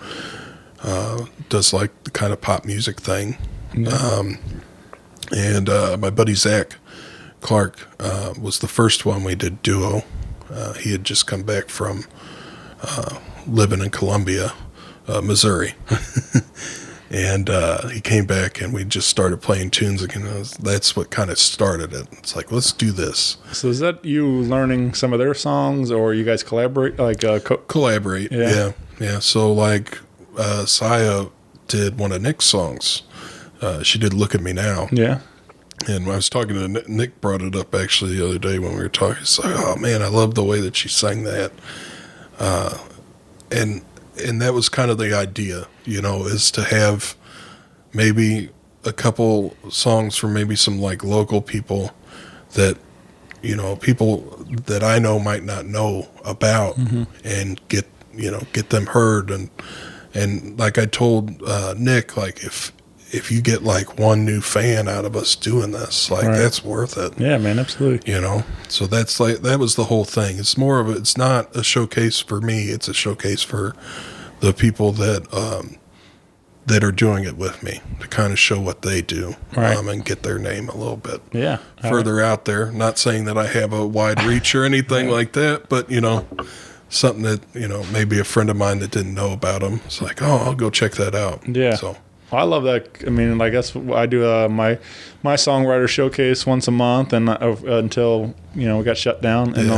Does like the kind of pop music thing. And my buddy Zach Clark was the first one we did duo. He had just come back from living in Columbia, Missouri. And he came back and we just started playing tunes again. That's what kind of started it. It's like, let's do this. So is that you learning some of their songs, or you guys collaborate? Collaborate, yeah. So like Saya did one of Nick's songs. She did Look at Me Now. Yeah. And when I was talking to Nick, brought it up actually the other day when we were talking. It's like, oh man, I love the way that she sang that. And that was kind of the idea, is to have maybe a couple songs from maybe some like local people that, people that I know might not know about, and get them heard. And like I told Nick, like if you get like one new fan out of us doing this, like that's worth it. Yeah, man, absolutely. So that's like, that was the whole thing. It's more of it's not a showcase for me. It's a showcase for the people that are doing it with me, to kind of show what they do, and get their name a little bit further out there. Not saying that I have a wide reach or anything like that, but something that, maybe a friend of mine that didn't know about them. It's like, oh, I'll go check that out. Yeah. So I love that. I mean, like that's I do my songwriter showcase once a month, and until we got shut down, and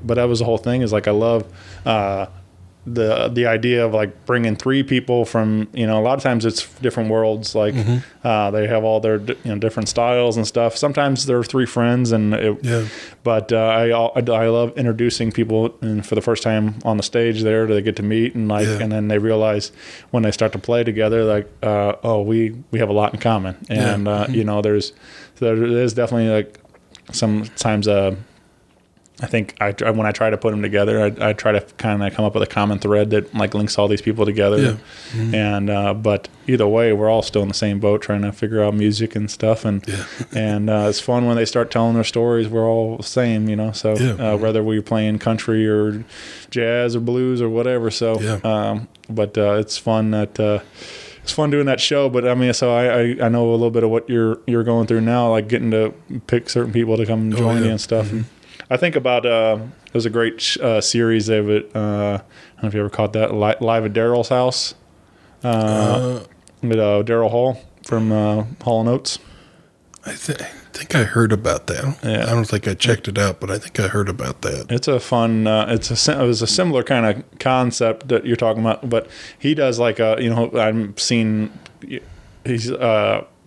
but that was the whole thing. Is like I love the idea of like bringing three people from a lot of times it's different worlds. Like they have all their different styles and stuff. Sometimes they're three friends, but I love introducing people and for the first time on the stage there to get to meet and and then they realize when they start to play together like we have a lot in common, and there's definitely like sometimes I think when I try to put them together, I try to kind of come up with a common thread that like links all these people together. And but either way, we're all still in the same boat trying to figure out music and stuff. And and it's fun when they start telling their stories. We're all the same, So whether we're playing country or jazz or blues or whatever. So but it's fun that. It's fun doing that show, but I mean, so I know a little bit of what you're going through now, like getting to pick certain people to come join you and stuff. And I think about there's a great series of it. I don't know if you ever caught that live at Daryl's house with Daryl Hall from Hall & Oates. I think I heard about that. Yeah. I don't think I checked it out, but I think I heard about that. It's a fun. It was a similar kind of concept that you're talking about, but he does like I've seen he's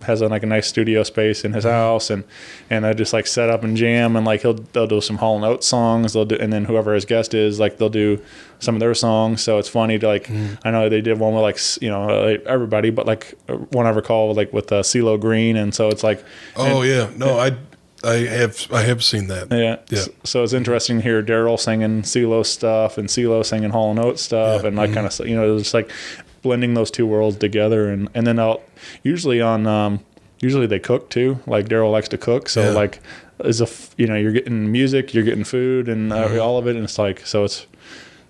has like a nice studio space in his house, and I just like set up and jam, and like they'll do some Hall & Oates songs, and then whoever his guest is, like they'll do some of their songs. So it's funny to like I know they did one with like everybody, but like one I recall like with CeeLo Green, and so it's like I have seen that. Yeah. So it's interesting to hear Daryl singing CeeLo stuff and CeeLo singing Hall & Oates stuff, and like kind of just like blending those two worlds together, and then I'll usually they cook too. Like Daryl likes to cook, so like you're getting music, you're getting food, and all of it, and it's like so it's.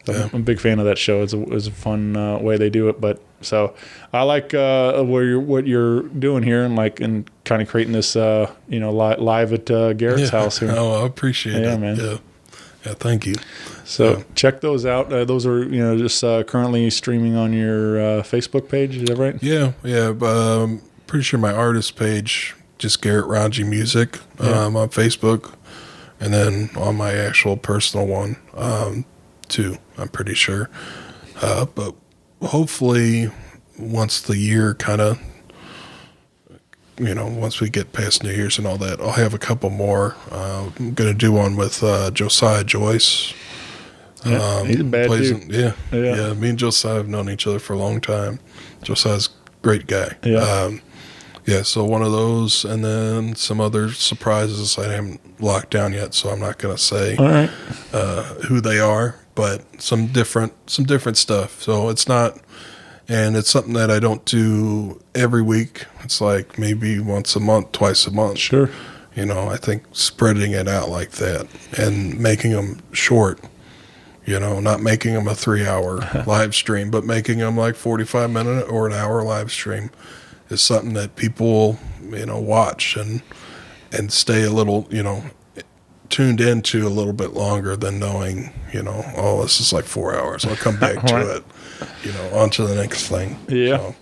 I'm a big fan of that show. It's a fun way they do it, but so I like what you're doing here, and kind of creating this live at Garrett's house here. Oh, I appreciate it. Man. Yeah. Yeah, thank you. So check those out. Those are just currently streaming on your Facebook page. Is that right? Yeah. Pretty sure my artist page, just Garrett Rongey Music, on Facebook, and then on my actual personal one, too. I'm pretty sure. But hopefully, once the year kind of, once we get past New Year's and all that, I'll have a couple more. I'm going to do one with Josiah Joyce. He's a bad dude. Yeah. Me and Josiah have known each other for a long time. Josiah's a great guy. Yeah. So one of those, and then some other surprises I haven't locked down yet, so I'm not going to say who they are, but some different stuff. So it's not, and it's something that I don't do every week. It's like maybe once a month, twice a month. Sure. I think spreading it out like that and making them short. Not making them a 3-hour live stream, but making them like 45-minute or an hour live stream is something that people, watch and stay a little, tuned into a little bit longer than knowing, this is like 4 hours. I'll come back to it, on to the next thing. Yeah. So.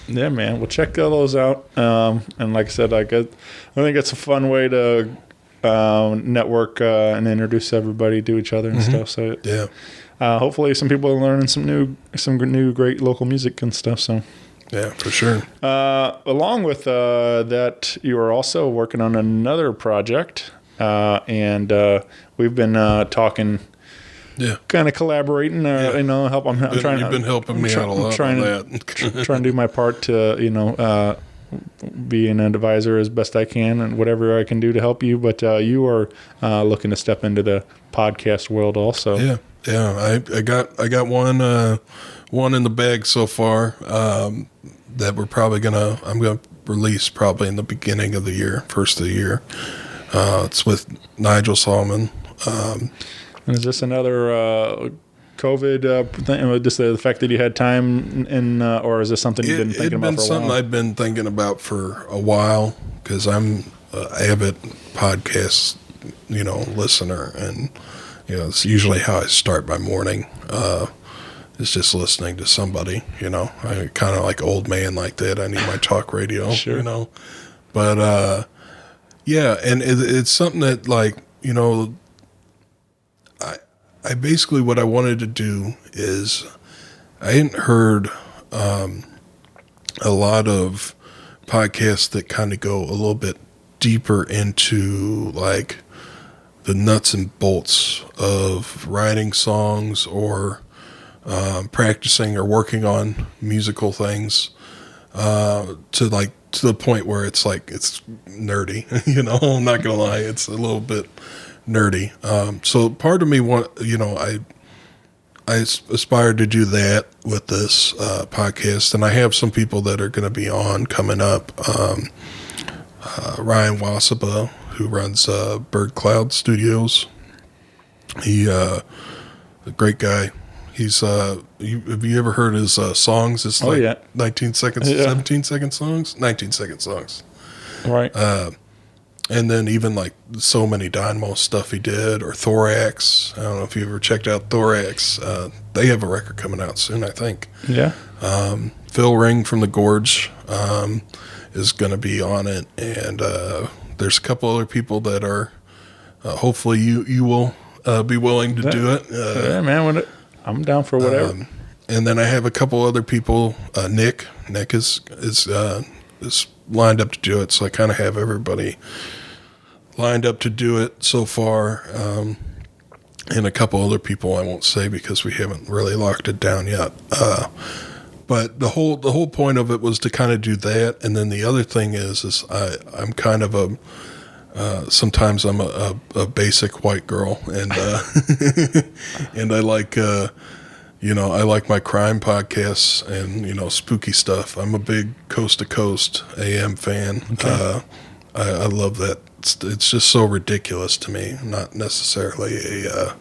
Yeah, man. Well, check all those out. And like I said, I think it's a fun way to network and introduce everybody to each other and stuff. So hopefully some people are learning some new great local music and stuff. So yeah, for sure. Along with that, you are also working on another project, and we've been talking. Yeah, kind of collaborating. Help. You've been helping me out a lot on that. Trying to do my part to be an advisor as best I can, and whatever I can do to help you. But you are looking to step into the podcast world also. Yeah. I got one in the bag so far that I'm gonna release probably in the beginning of the year, first of the year. It's with Nigel Solomon. And is this another COVID thing? Just the fact that you had time, or is this something you've been thinking about for a while? It's been something I've been thinking about for a while because I'm an avid podcast, listener, and it's usually how I start my morning. It's just listening to somebody. I kind of like old man like that. I need my talk radio. Sure. But and it's something that I basically what I wanted to do is I hadn't heard a lot of podcasts that kind of go a little bit deeper into like the nuts and bolts of writing songs or practicing or working on musical things to the point where it's like it's nerdy. I'm not gonna lie, it's a little bit nerdy. So part of me I aspire to do that with this podcast, and I have some people that are going to be on coming up. Ryan Wasaba, who runs Bird Cloud Studios. He a great guy. He's have you ever heard his songs? It's 19 seconds, 17-second songs, 19-second songs. Right. And then even like So Many Dynamo stuff he did, or Thorax. I don't know if you ever checked out Thorax. They have a record coming out soon, I think. Yeah. Phil Ring from The Gorge is going to be on it. And there's a couple other people that are, hopefully you will be willing to do it. Yeah, man. I'm down for whatever. And then I have a couple other people. Nick is lined up to do it, so I kind of have everybody lined up to do it so far, and a couple other people I won't say because we haven't really locked it down yet. But the whole point of it was to kind of do that, and then the other thing is I'm kind of sometimes I'm a basic white girl, and and I like I like my crime podcasts and spooky stuff. I'm a big Coast to Coast AM fan. Okay. I love that. It's just so ridiculous to me. I'm not necessarily a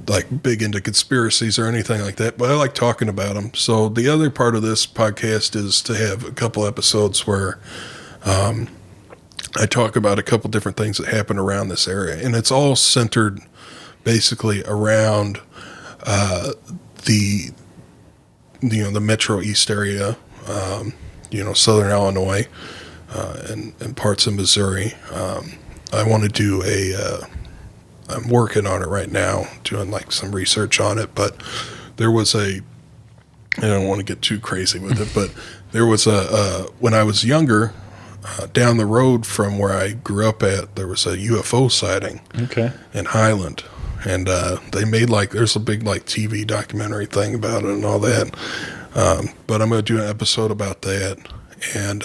like big into conspiracies or anything like that, but I like talking about them. So the other part of this podcast is to have a couple episodes where I talk about a couple different things that happen around this area, and it's all centered basically around the Metro East area, Southern Illinois, and parts of Missouri. I want to do I'm working on it right now, doing like some research on it, but there was I don't want to get too crazy with it, but there was when I was younger, down the road from where I grew up at, there was a UFO sighting in Highland. And they made there's a big TV documentary thing about it and all that. But I'm going to do an episode about that. And,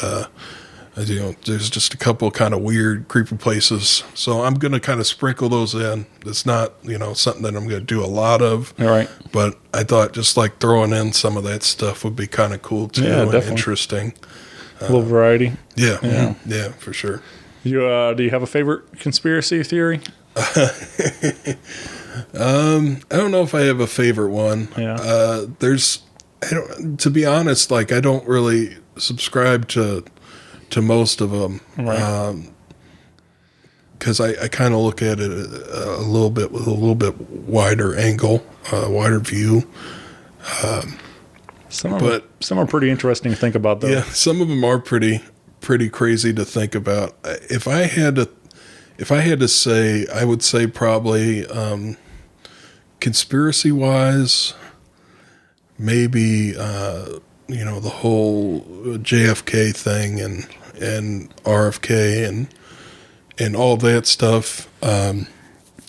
there's just a couple kind of weird, creepy places. So I'm going to kind of sprinkle those in. It's not, something that I'm going to do a lot of. All right. But I thought just throwing in some of that stuff would be kind of cool too, and definitely interesting. A little variety. Yeah, for sure. Do you have a favorite conspiracy theory? I don't know if I have a favorite one. Yeah. To be honest, I don't really subscribe to most of them. Right. Because I kind of look at it a little bit with a little bit wider angle, wider view. Some are pretty interesting to think about, though. Yeah, some of them are pretty crazy to think about. If I had to say, I would say probably conspiracy wise, maybe the whole JFK thing and RFK and all that stuff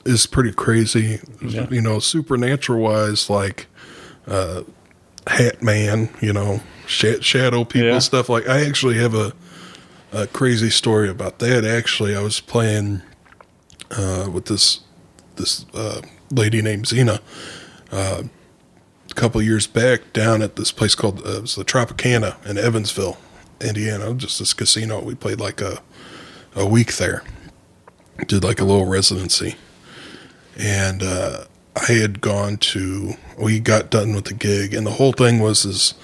is pretty crazy. Yeah. Supernatural wise, Hat Man, shadow people, stuff I actually have a crazy story about that. Actually, I was playing with this lady named Zena a couple of years back down at this place called it was the Tropicana in Evansville, Indiana. Just this casino. We played a week there. Did a little residency, and I had we got done with the gig, and the whole thing was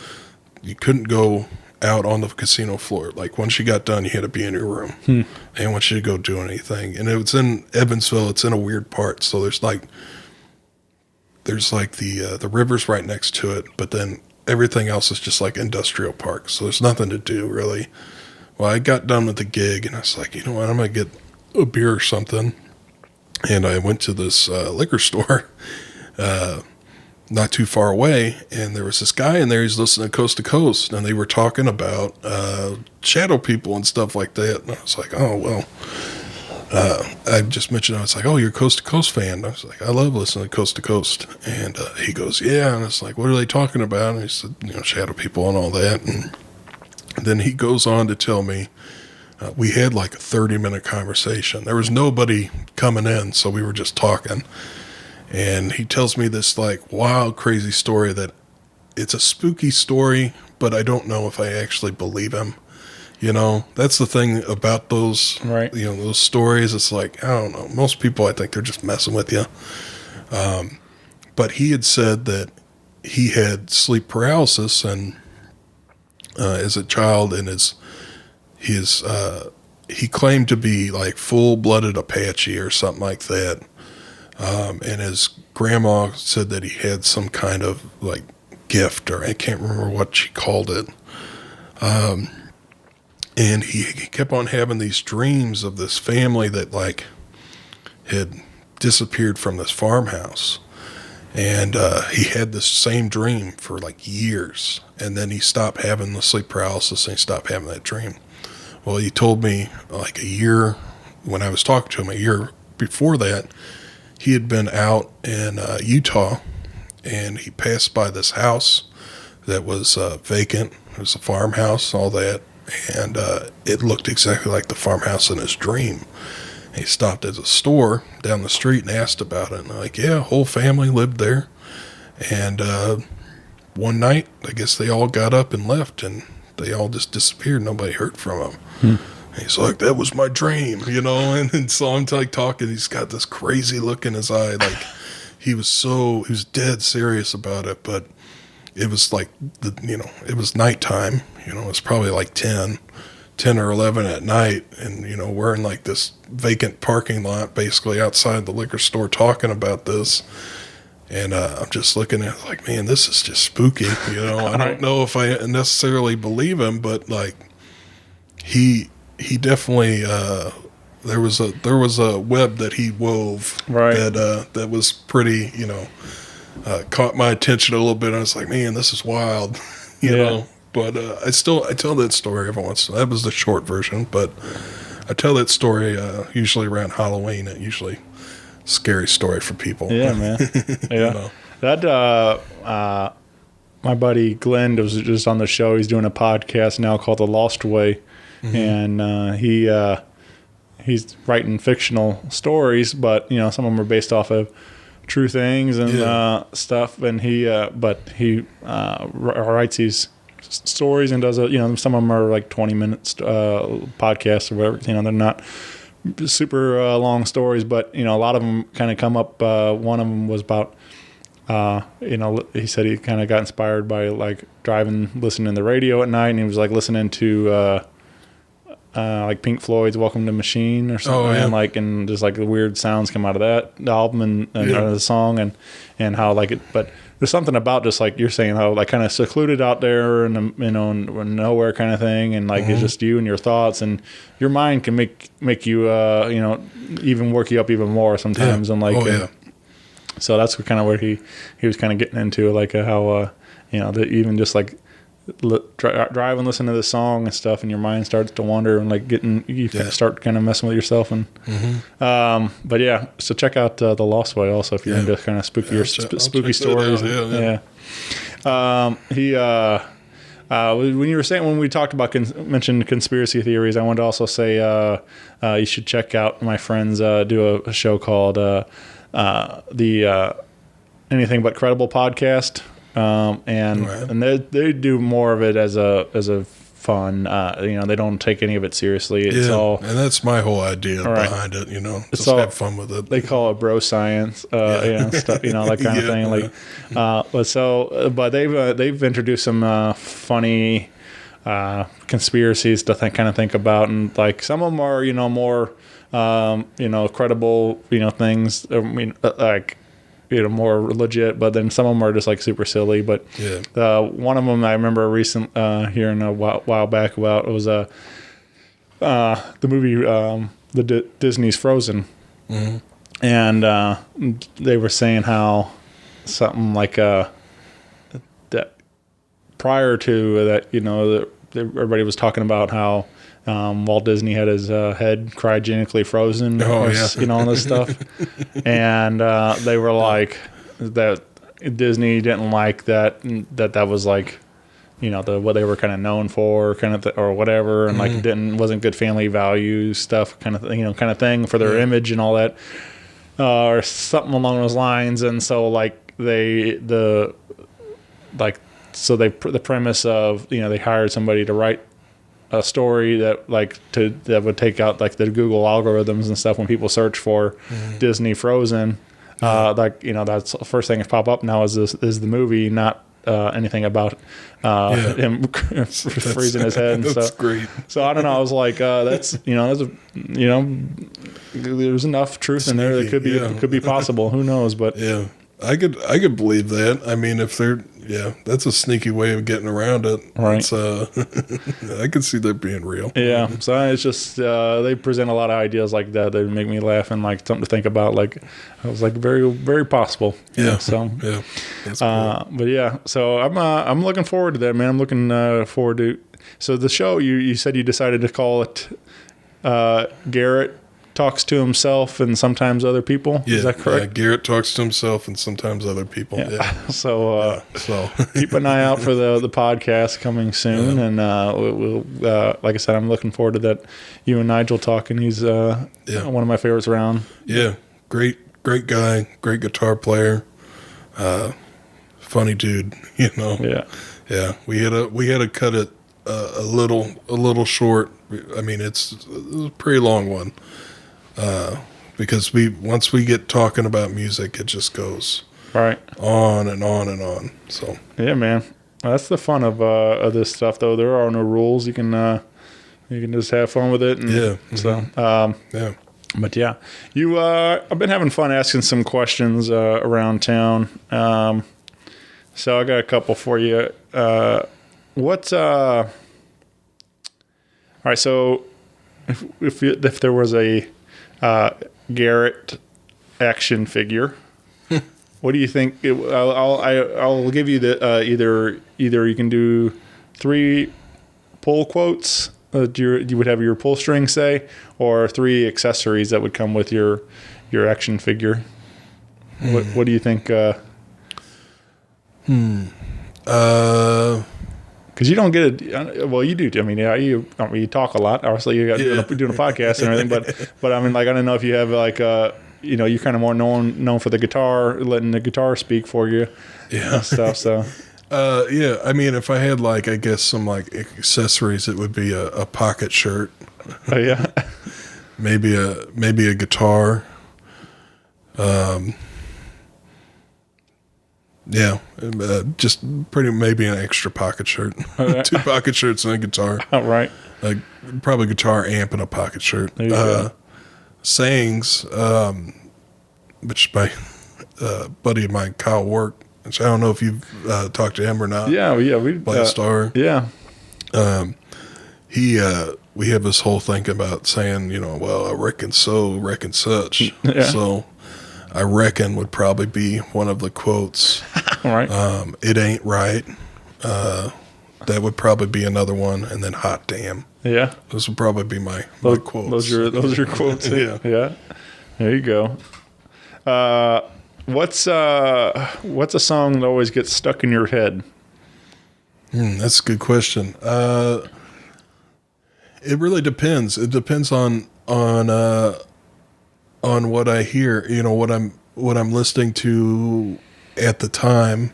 you couldn't go out on the casino floor. Once you got done, you had to be in your room. They didn't want you to go do anything. And it was in Evansville. It's in a weird part. So there's the river's right next to it, but then everything else is just industrial park. So there's nothing to do really. Well, I got done with the gig, and I was like, you know what, I'm going to get a beer or something. And I went to this liquor store not too far away, and there was this guy in there. He's listening to Coast to Coast, and they were talking about shadow people and stuff like that. And I was like, oh, well, I just mentioned, I was like, oh, you're a Coast to Coast fan. I was like, I love listening to Coast to Coast. And he goes, yeah. And I was like, what are they talking about? And he said, shadow people and all that. And then he goes on to tell me, we had a 30-minute conversation. There was nobody coming in, so we were just talking. And he tells me this wild, crazy story that it's a spooky story, but I don't know if I actually believe him. That's the thing about those, right. Those stories. It's I don't know. Most people, I think they're just messing with you. But he had said that he had sleep paralysis and as a child, and he claimed to be full-blooded Apache or something like that. And his grandma said that he had some kind of gift, or I can't remember what she called it. And he kept on having these dreams of this family that had disappeared from this farmhouse. And he had this same dream for years. And then he stopped having the sleep paralysis and he stopped having that dream. Well, he told me a year, when I was talking to him, a year before that, he had been out in Utah, and he passed by this house that was vacant. It was a farmhouse, all that, and it looked exactly like the farmhouse in his dream. He stopped at a store down the street and asked about it, and yeah, whole family lived there. And one night, I guess they all got up and left, and they all just disappeared. Nobody heard from them. He's like, that was my dream, and so I'm talking, he's got this crazy look in his eye, he was dead serious about it, but it was it was nighttime, it was probably 10 10 or 11 at night, and we're in like this vacant parking lot basically outside the liquor store talking about this. And I'm just looking at it like, man, this is just spooky. I don't know if I necessarily believe him, but like he definitely there was a web that he wove that was pretty, caught my attention a little bit. I was like, man, this is wild, you know. But I tell that story every once in a while. That was the short version, but I tell that story usually around Halloween. It usually scary story for people. Yeah, man. Yeah. That my buddy Glenn was just on the show. He's doing a podcast now called The Lost Way, and he's writing fictional stories, but some of them are based off of true things and stuff. And he writes these stories and does some of them are like 20 minutes podcasts or whatever. They're not super long stories, but a lot of them kind of come up. One of them was about he said he kind of got inspired by like listening to the radio at night, and he was like listening to like Pink Floyd's Welcome to Machine or something, and just like the weird sounds come out of that album and out of the song, and how like it. But there's something about just like you're saying, how like kind of secluded out there and nowhere kind of thing, and like it's just you and your thoughts, and your mind can make you even work you up even more sometimes, and like so that's kind of where he was kind of getting into, like how that even just like drive and listen to this song and stuff, and your mind starts to wander, and like start kind of messing with yourself, and but yeah, so check out The Lost Way also if you're into kind of spooky spooky stories. When you were saying, when we talked about mentioned conspiracy theories, I wanted to also say you should check out my friends do a show called the Anything But Credible podcast. And they do more of it as a fun, they don't take any of it seriously. It's all, and that's my whole idea behind it, just have fun with it. They call it bro science, stuff, that kind of thing. Like, but they've introduced some funny conspiracies to think about, and like some of them are more credible things. I mean, like more legit, but then some of them are just like super silly. But one of them I remember hearing a while back about was the movie Disney's Frozen, and they were saying how something like that prior to that, everybody was talking about how Walt Disney had his head cryogenically frozen, all this stuff, and they were like that Disney didn't like that was like what they were kind of known for, or whatever, and like wasn't good family value stuff, kind of thing for their image and all that, or something along those lines. And so like the premise of they hired somebody to write a story that would take out like the Google algorithms and stuff when people search for Disney Frozen. That's the first thing that pop up now is the movie, not anything about him freezing his head. And that's great. So I don't know. I was like, there's enough truth in there that could be possible. Who knows? But yeah, I could believe that. I mean, if they're that's a sneaky way of getting around it. Right. I could see that being real. Yeah. So it's just they present a lot of ideas like that. They make me laugh and like something to think about. Like I was like very, very possible. Yeah. So yeah. That's cool. But yeah. So I'm looking forward to that, man. I'm looking forward to. So the show you said you decided to call it Garrett Talks to Himself and Sometimes Other People. Yeah, is that correct? Garrett talks to himself and sometimes other people. Yeah. So keep an eye out for the podcast coming soon, and we'll like I said, I'm looking forward to that. You and Nigel talking. He's one of my favorites around. Yeah, great guy, great guitar player, funny dude. Yeah. We had to cut it a little short. I mean, it was a pretty long one. Because once we get talking about music, it just goes on and on and on. So yeah, man, that's the fun of this stuff. Though there are no rules. You can You can just have fun with it. And Yeah. So, Yeah. but yeah, I've been having fun asking some questions around town. So I got a couple for you. All right, so if there was a Garrett action figure, what do you think? I'll give you the either you can do 3 pull quotes you would have your pull string say, or 3 accessories that would come with your action figure. What do you think? Because you don't get it. Well, you do. I mean, yeah, you talk a lot. Obviously, you got doing a podcast and everything. But I mean, like, I don't know if you have like you're kind of more known for the guitar, letting the guitar speak for you. Yeah. And stuff. So. Yeah. I mean, if I had like, I guess some like accessories, it would be a pocket shirt. Oh yeah. maybe a guitar. Yeah, just maybe an extra pocket shirt. 2 pocket shirts and a guitar. All right. Like probably guitar, amp, and a pocket shirt. There you go. Sayings, which my buddy of mine, Kyle Work, which I don't know if you've talked to him or not. Yeah, we Play Star. Yeah. We have this whole thing about saying, well, I reckon so, reckon such. Yeah. So I reckon would probably be one of the quotes. All right. It ain't right. That would probably be another one, and then hot damn. Yeah. Those would probably be my quotes. Those are your quotes. Yeah. Yeah. There you go. What's a song that always gets stuck in your head? That's a good question. It really depends. It depends on what I hear. What I'm listening to at the time.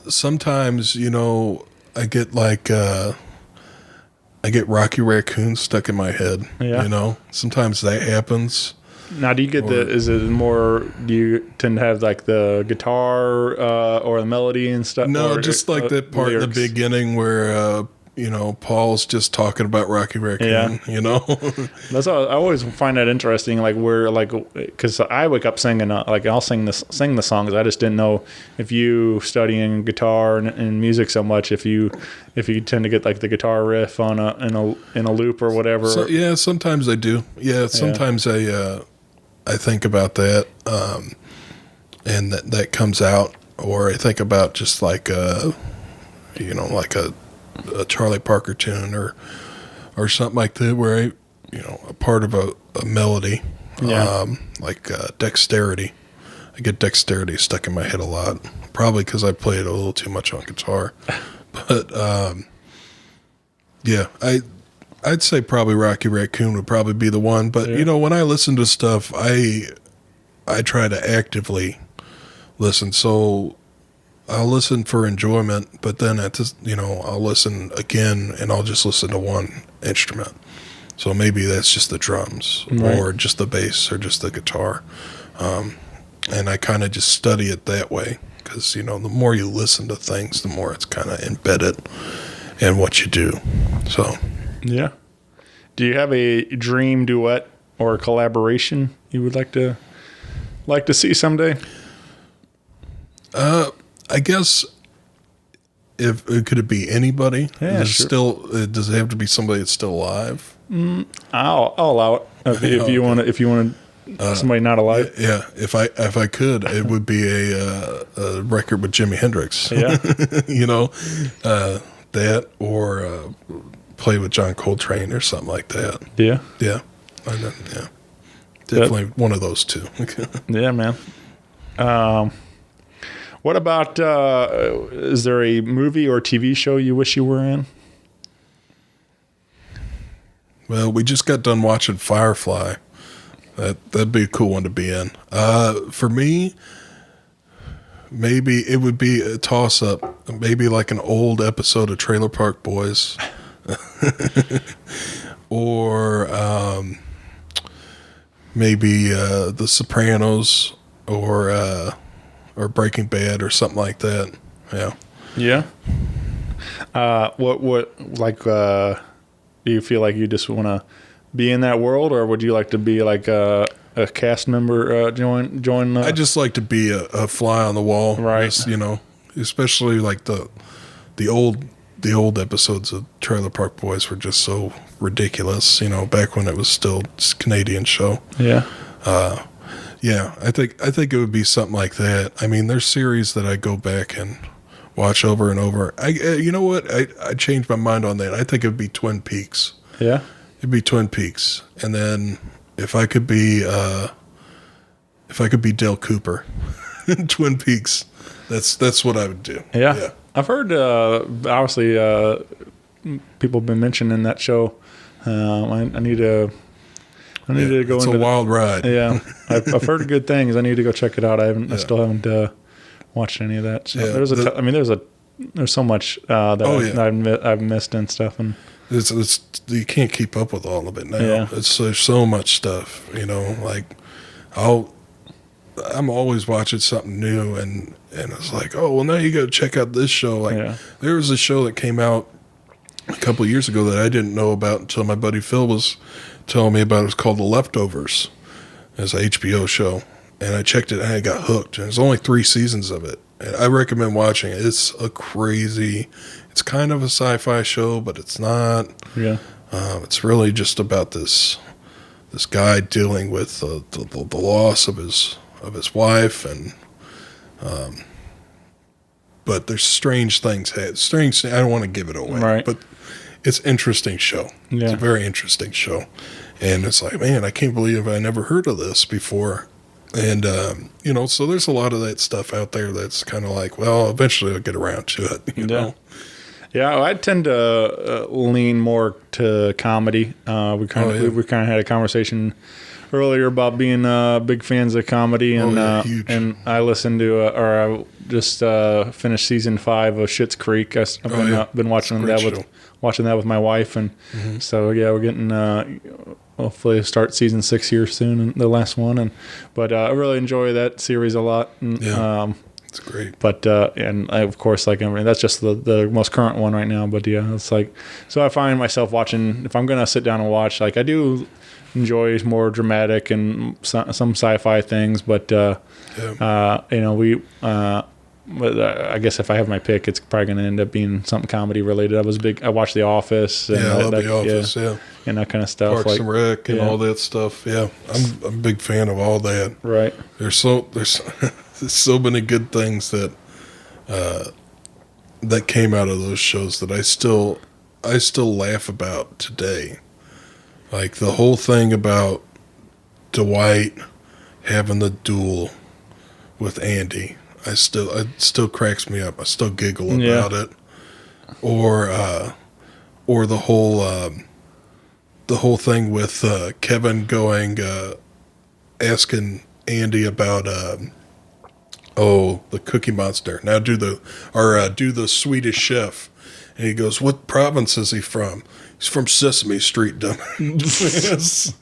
Sometimes I get like I get Rocky Raccoon stuck in my head. Yeah. Sometimes that happens. Now, do you get do you tend to have like the guitar or the melody and stuff? No, or, just like that part lyrics? in the beginning where Paul's just talking about Rocky Raccoon. That's all, I always find that interesting. Like because I wake up singing like I'll sing the songs. I just didn't know if you studying guitar and music so much if you tend to get like the guitar riff on in a loop or whatever. So, yeah, sometimes I do. Yeah, sometimes I think about that, and that comes out, or I think about just like like a Charlie Parker tune or something like that, where a part of a melody, like dexterity. I get dexterity stuck in my head a lot, probably because I play it a little too much on guitar. But yeah, I'd say probably Rocky Raccoon would probably be the one. But when I listen to stuff, I try to actively listen. So I'll listen for enjoyment, but then I'll listen again, and I'll just listen to one instrument. So maybe that's just the drums, or just the bass, or just the guitar, and I kind of just study it that way, because the more you listen to things, the more it's kind of embedded in what you do. So yeah. Do you have a dream duet or collaboration you would like to see someday? I guess if could it be anybody? Yeah, sure. Does it have to be somebody that's still alive? I'll allow it if you want somebody not alive. Yeah, if I could, it would be a record with Jimi Hendrix. Yeah, that or play with John Coltrane or something like that. Yeah, definitely one of those two. Yeah, man. What about, is there a movie or TV show you wish you were in? Well, we just got done watching Firefly. That'd be a cool one to be in. For me, maybe it would be a toss-up. Maybe like an old episode of Trailer Park Boys. Or maybe The Sopranos, or Breaking Bad, or something like that. Yeah. Yeah. What like do you feel like you just want to be in that world, or would you like to be like a cast member? Join. I just like to be a fly on the wall, right? Just, especially like the old episodes of Trailer Park Boys were just so ridiculous. Back when it was still a Canadian show. Yeah. Yeah, I think it would be something like that. I mean, there's series that I go back and watch over and over. You know what? I changed my mind on that. I think it'd be Twin Peaks. Yeah. It'd be Twin Peaks, and then if I could be Dale Cooper in Twin Peaks, that's what I would do. Yeah. I've heard obviously people have been mentioning that show. I need to go into. It's a wild ride. Yeah, I've heard good things. I need to go check it out. I still haven't watched any of that. So there's so much that I've missed and stuff, and it's you can't keep up with all of it now. Yeah. There's so much stuff. Like I'm always watching something new, and it's like, oh well, now you got to check out this show. Like there was a show that came out a couple of years ago that I didn't know about until my buddy Phil was telling me about it. It's called The Leftovers. It's an HBO show, and I checked it and I got hooked. And there's only 3 seasons of it, and I recommend watching it. It's it's kind of a sci-fi show, but it's not. Yeah. It's really just about this guy dealing with the loss of his wife, and but there's strange things. I don't want to give it away, right? But it's an interesting show. Yeah. It's a very interesting show. And it's like, man, I can't believe I never heard of this before. And, so there's a lot of that stuff out there that's kind of like, well, eventually I'll get around to it, you know? Yeah, I tend to lean more to comedy. We kind of had a conversation earlier about being big fans of comedy, and and I listened to I just finished season 5 of Schitt's Creek. I've been watching that with my wife, and so we're getting hopefully start season 6 here soon, the last one, but I really enjoy that series a lot. And, it's great. But and I, of course, that's just the most current one right now. But yeah, it's like, so I find myself watching, if I'm gonna sit down and watch, like I do enjoy more dramatic and some sci-fi things, but but I guess if I have my pick, it's probably going to end up being something comedy related. I watched The Office. And I love The Office, and that kind of stuff. Parks and Rec and all that stuff. Yeah, I'm a big fan of all that. Right. There's so many good things that came out of those shows that I still laugh about today. Like the whole thing about Dwight having the duel with Andy. It still cracks me up. I still giggle about it. Or the whole thing with Kevin going asking Andy about the Cookie Monster. Now do the Swedish Chef, and he goes, "What province is he from?" He's from Sesame Street, dumbass.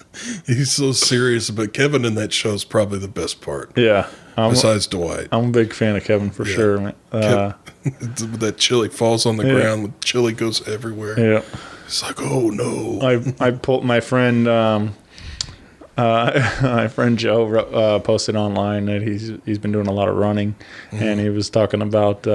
He's so serious, but Kevin in that show is probably the best part. Yeah. Besides Dwight. I'm a big fan of Kevin for sure. Man. That chili falls on the ground, chili goes everywhere. Yeah. It's like, oh no. I pulled my friend Joe posted online that he's been doing a lot of running, and he was talking about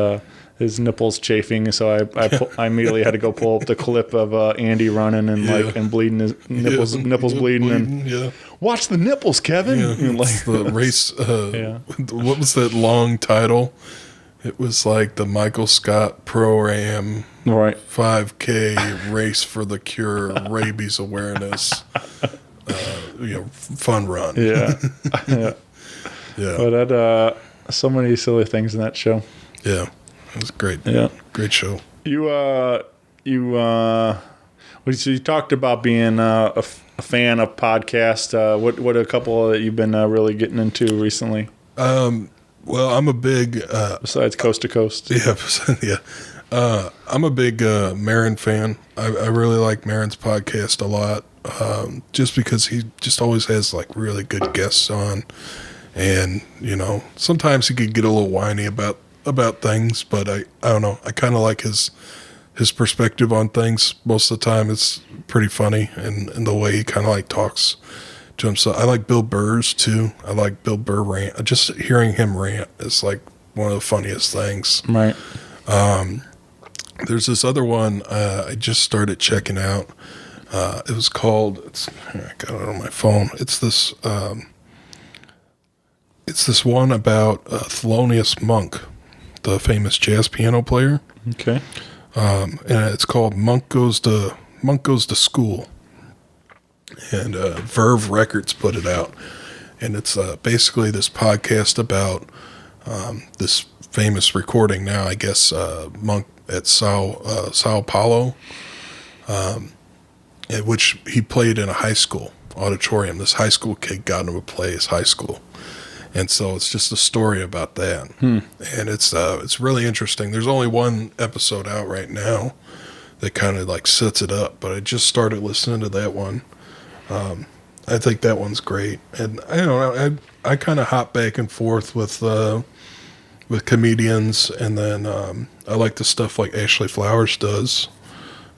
his nipples chafing. So I immediately had to go pull up the clip of Andy running and bleeding, his nipples bleeding, and watch the nipples, Kevin. It's the race. What was that long title? It was like the Michael Scott Pro-Am 5K race for the cure rabies awareness. Fun run. Yeah. But that so many silly things in that show. Yeah, it was great. Yeah, great show. So you talked about being a fan of podcasts. What are a couple that you've been really getting into recently? Well, I'm a big besides Coast to Coast. Yeah. I'm a big Marin fan. I really like Marin's podcast a lot. Just because he just always has like really good guests on, and sometimes he could get a little whiny about things, but I don't know. I kind of like his his perspective on things most of the time is pretty funny, and the way he kind of like talks to himself. I like Bill Burr's too. I like Bill Burr rant. Just hearing him rant is like one of the funniest things. Right. There's this other one I just started checking out. It was called. I got it on my phone. It's this one about Thelonious Monk, the famous jazz piano player. Okay. And it's called Monk Goes to School, and Verve Records put it out, and it's basically this podcast about this famous recording now, I guess, Monk at Sao Paulo, at which he played in a high school auditorium. This high school kid got him to play his high school. And so it's just a story about that. And it's really interesting. There's only one episode out right now that kind of like sets it up, but I just started listening to that one. I think that one's great. And I don't know, I kind of hop back and forth with comedians, and then I like the stuff like Ashley Flowers does,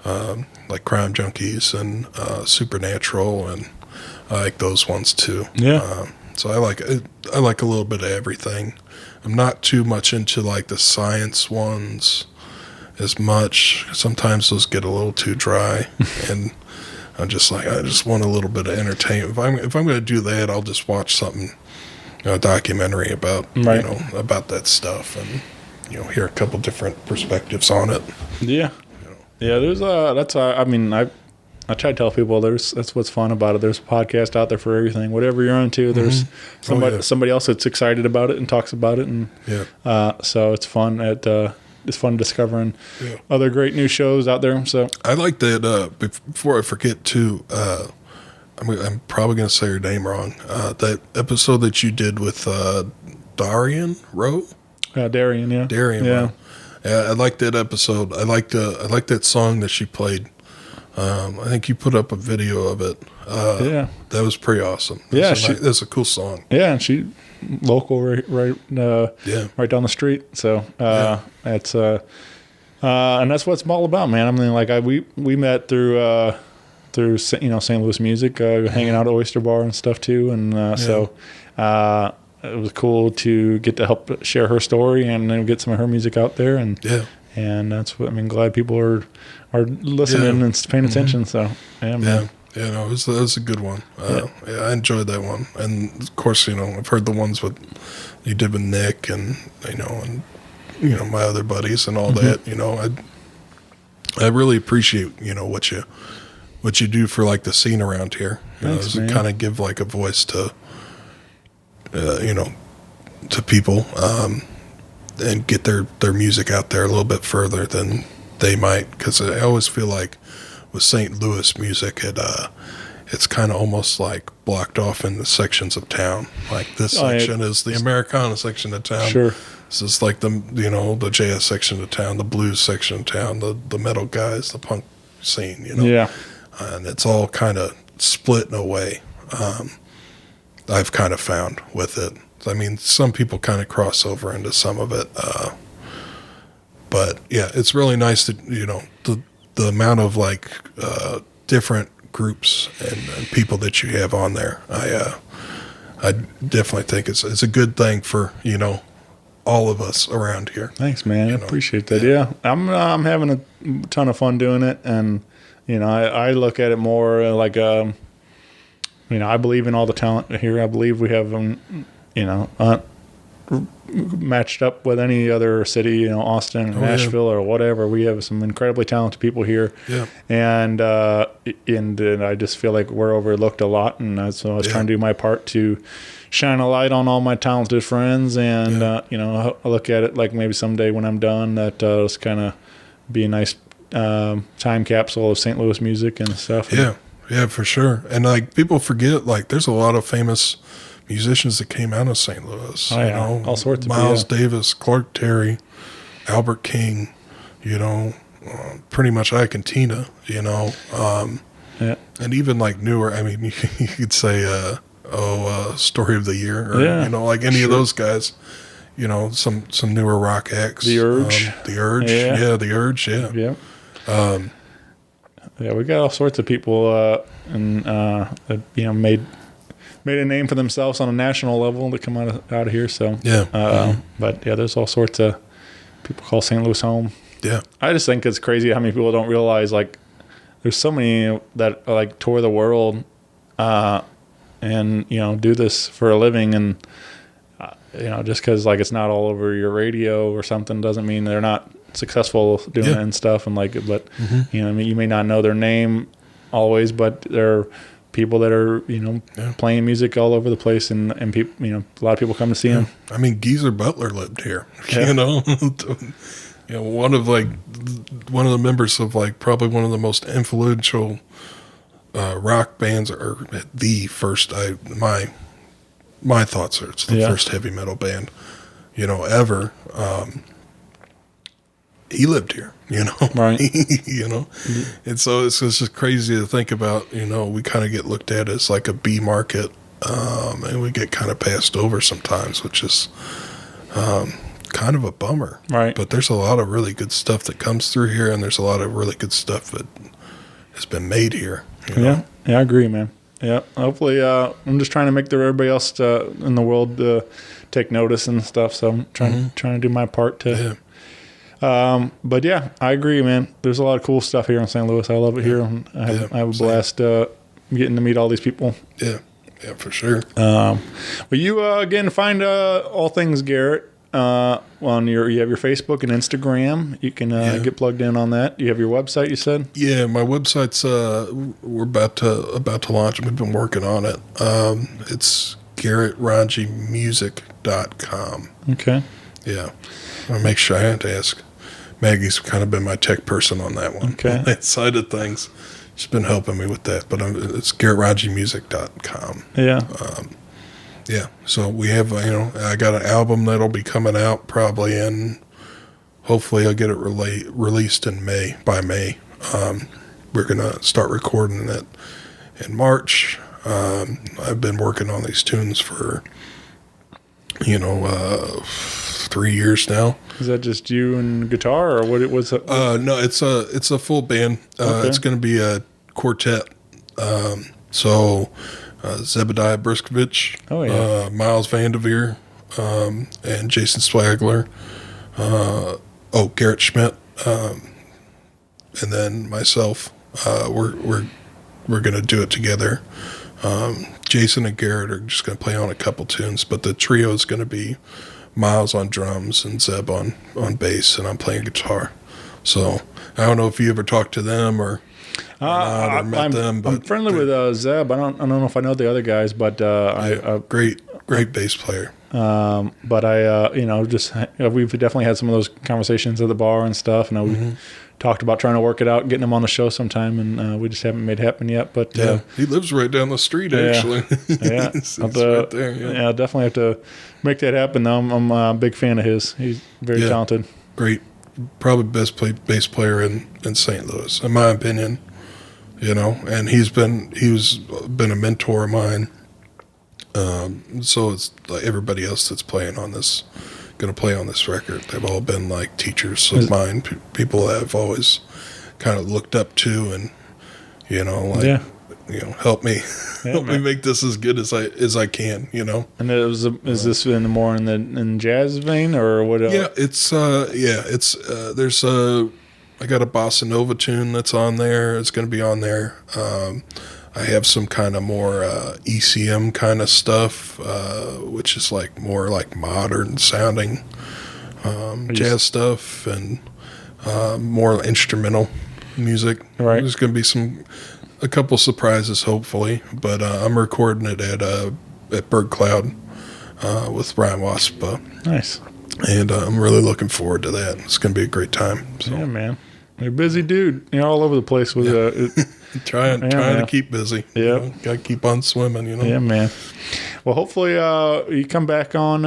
like Crime Junkies and Supernatural, and I like those ones too. Yeah. So I like a little bit of everything. I'm not too much into like the science ones as much. Sometimes those get a little too dry, and I'm just like, I just want a little bit of entertainment. If I'm going to do that, I'll just watch something, a documentary about about that stuff, and hear a couple different perspectives on it. Yeah. Yeah. There's I try to tell people that's what's fun about it. There's a podcast out there for everything. Whatever you're into, there's somebody else that's excited about it and talks about it, and so it's fun. It's fun discovering other great new shows out there. So I like that. Before I forget too, I'm probably going to say her name wrong. That episode that you did with Darian Rowe. Darian, yeah. Darian, yeah. Rowe. Yeah, I like that episode. I like that song that she played. I think you put up a video of it. That was pretty awesome. That's a cool song. Yeah, and she local right down the street. So that's and that's what it's all about, man. I mean, like we met through St. Louis music, hanging out at Oyster Bar and stuff too, and so it was cool to get to help share her story and then get some of her music out there, and that's what glad people are listening and paying attention. So man. Yeah, no, it was a good one. I enjoyed that one, and of course, I've heard the ones you did with Nick, and my other buddies and all that. I really appreciate what you do for like the scene around here. Thanks, man. Kind of give like a voice to to people, and get their music out there a little bit further than they might, because I always feel like with St. Louis music, it's kind of almost like blocked off in the sections of town. Like this section is the Americana section of town. Sure. This is like the jazz section of town, the blues section of town, the metal guys, the punk scene. Yeah. And it's all kind of split in a way. I've kind of found with it. I mean, some people kind of cross over into some of it. But yeah, it's really nice that, the amount of like different groups and people that you have on there. I definitely think it's a good thing for, all of us around here. Thanks, man. I appreciate that. Yeah. I'm having a ton of fun doing it, and I look at it more like I believe in all the talent here. I believe we have matched up with any other city, Austin or Nashville or whatever. We have some incredibly talented people here. Yeah. And I just feel like we're overlooked a lot, and so I was trying to do my part to shine a light on all my talented friends, and I look at it like maybe someday when I'm done that it's kind of be a nice time capsule of St. Louis music and stuff. Yeah, for sure. And like people forget, like there's a lot of famous musicians that came out of St. Louis. All sorts of Miles Davis, Clark Terry, Albert King, pretty much Ike and Tina, and even like newer. I mean, you could say, Story of the Year, or like any of those guys. Some newer rock acts. The Urge. The Urge. Yeah, The Urge. Yeah. Yeah, we got all sorts of people that made a name for themselves on a national level to come out of here. So but yeah, there's all sorts of people call St. Louis home. Yeah, I just think it's crazy how many people don't realize like there's so many that like tour the world and do this for a living, and just because like it's not all over your radio or something doesn't mean they're not successful doing it and stuff. And like, but I mean, you may not know their name always, but they're people that are playing music all over the place, and people, a lot of people come to see them. I mean, Geezer Butler lived here. One of the members of like probably one of the most influential rock bands, or the first. My thoughts are it's the first heavy metal band, ever. He lived here, Right. And so it's just crazy to think about, we kind of get looked at as like a B market, and we get kind of passed over sometimes, which is kind of a bummer. Right. But there's a lot of really good stuff that comes through here, and there's a lot of really good stuff that has been made here. Yeah, I agree, man. Yeah, hopefully, I'm just trying to make everybody else in the world take notice and stuff. So I'm trying to do my part to. Yeah. But yeah, I agree, man. There's a lot of cool stuff here in St. Louis. I love it here. And I have a blast getting to meet all these people. Yeah, for sure. Well, you again find all things Garrett on you have your Facebook and Instagram. You can get plugged in on that. You have your website, you said? Yeah, my website's we're about to launch. We've been working on it. It's GarrettRongeyMusic.com. Okay. Yeah. I'll make sure. I had to ask. Maggie's kind of been my tech person on that one. Okay. On that side of things. She's been helping me with that. But it's GarrettRongeyMusic.com. Yeah. Yeah. So we have, I got an album that'll be coming out probably hopefully I'll get it released in by May. We're going to start recording it in March. I've been working on these tunes for, 3 years now. Is that just you and guitar, or what it was? No, it's a full band. Okay. It's going to be a quartet. Zebediah Briskovich, Miles Vanderveer, and Jason Swagler. Garrett Schmidt, and then myself. We're going to do it together. Jason and Garrett are just going to play on a couple tunes, but the trio is going to be Miles on drums and Zeb on bass, and I'm playing guitar. So I don't know if you ever talked to them or met them. But I'm friendly with Zeb. I don't know if I know the other guys, but great bass player. But I we've definitely had some of those conversations at the bar and stuff, and we talked about trying to work it out, getting him on the show sometime, and we just haven't made it happen yet. But he lives right down the street, actually. Yeah, it's right there. Yeah, definitely have to make that happen. Though I'm a big fan of his. He's very talented. Great, probably best bass player in St. Louis, in my opinion. And he's been a mentor of mine. So it's like everybody else that's going to play on this record. They've all been like teachers of mine, people that I've always kind of looked up to, and help me make this as good as I can. And is this more in jazz vein or what? Yeah, it's there's I got a bossa nova tune that's on there. It's going to be on there. I have some kind of more ECM kind of stuff, which is like more like modern sounding jazz stuff, and more instrumental music. Right. There's going to be a couple surprises, hopefully, but I'm recording it at Bird Cloud with Ryan Waspa. Nice. And I'm really looking forward to that. It's going to be a great time. So. Yeah, man. You're a busy dude. You're all over the place with trying to keep busy. Yeah, got to keep on swimming. Yeah, man. Well, hopefully you come back on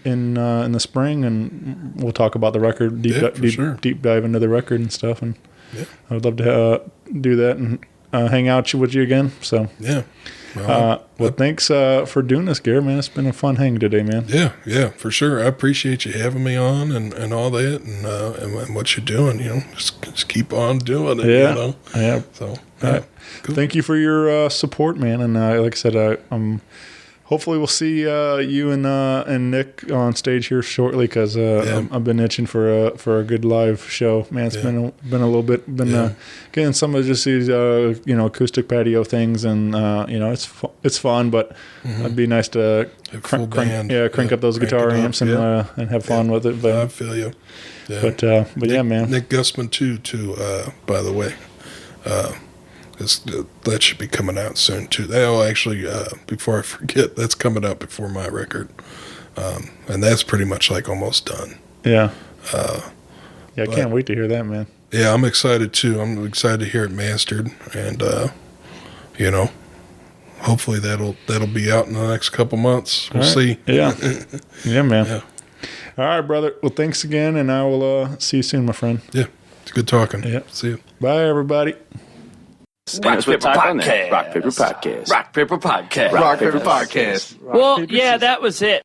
in the spring, and we'll talk about the record, deep dive into the record and stuff. And I would love to do that and hang out with you again. So yeah. Well, thanks for doing this, Garrett, man. It's been a fun hang today, man. Yeah, for sure. I appreciate you having me on and all that and what you're doing. Just keep on doing it. Yeah. Yeah. So, cool. Thank you for your support, man. And like I said, hopefully we'll see you and Nick on stage here shortly because I've been itching for a good live show. Man, it's been a little bit getting some of just these acoustic patio things, and it's fun, but it'd be nice to crank up those guitar amps and have fun with it. But I feel you. Yeah. But yeah, man. Nick Gusman too. By the way. That should be coming out soon too. Actually, before I forget, that's coming out before my record, and that's pretty much like almost done. Yeah. I can't wait to hear that, man. Yeah, I'm excited too. I'm excited to hear it mastered, and hopefully that'll be out in the next couple months. We'll see. Yeah. Yeah, man. Yeah. All right, brother. Well, thanks again, and I will see you soon, my friend. Yeah, it's good talking. Yeah. See you. Bye, everybody. Rock Paper Podcast. Rock Paper Podcast. Rock Paper Podcast. Rock Paper Podcast. Well, yeah, that was it.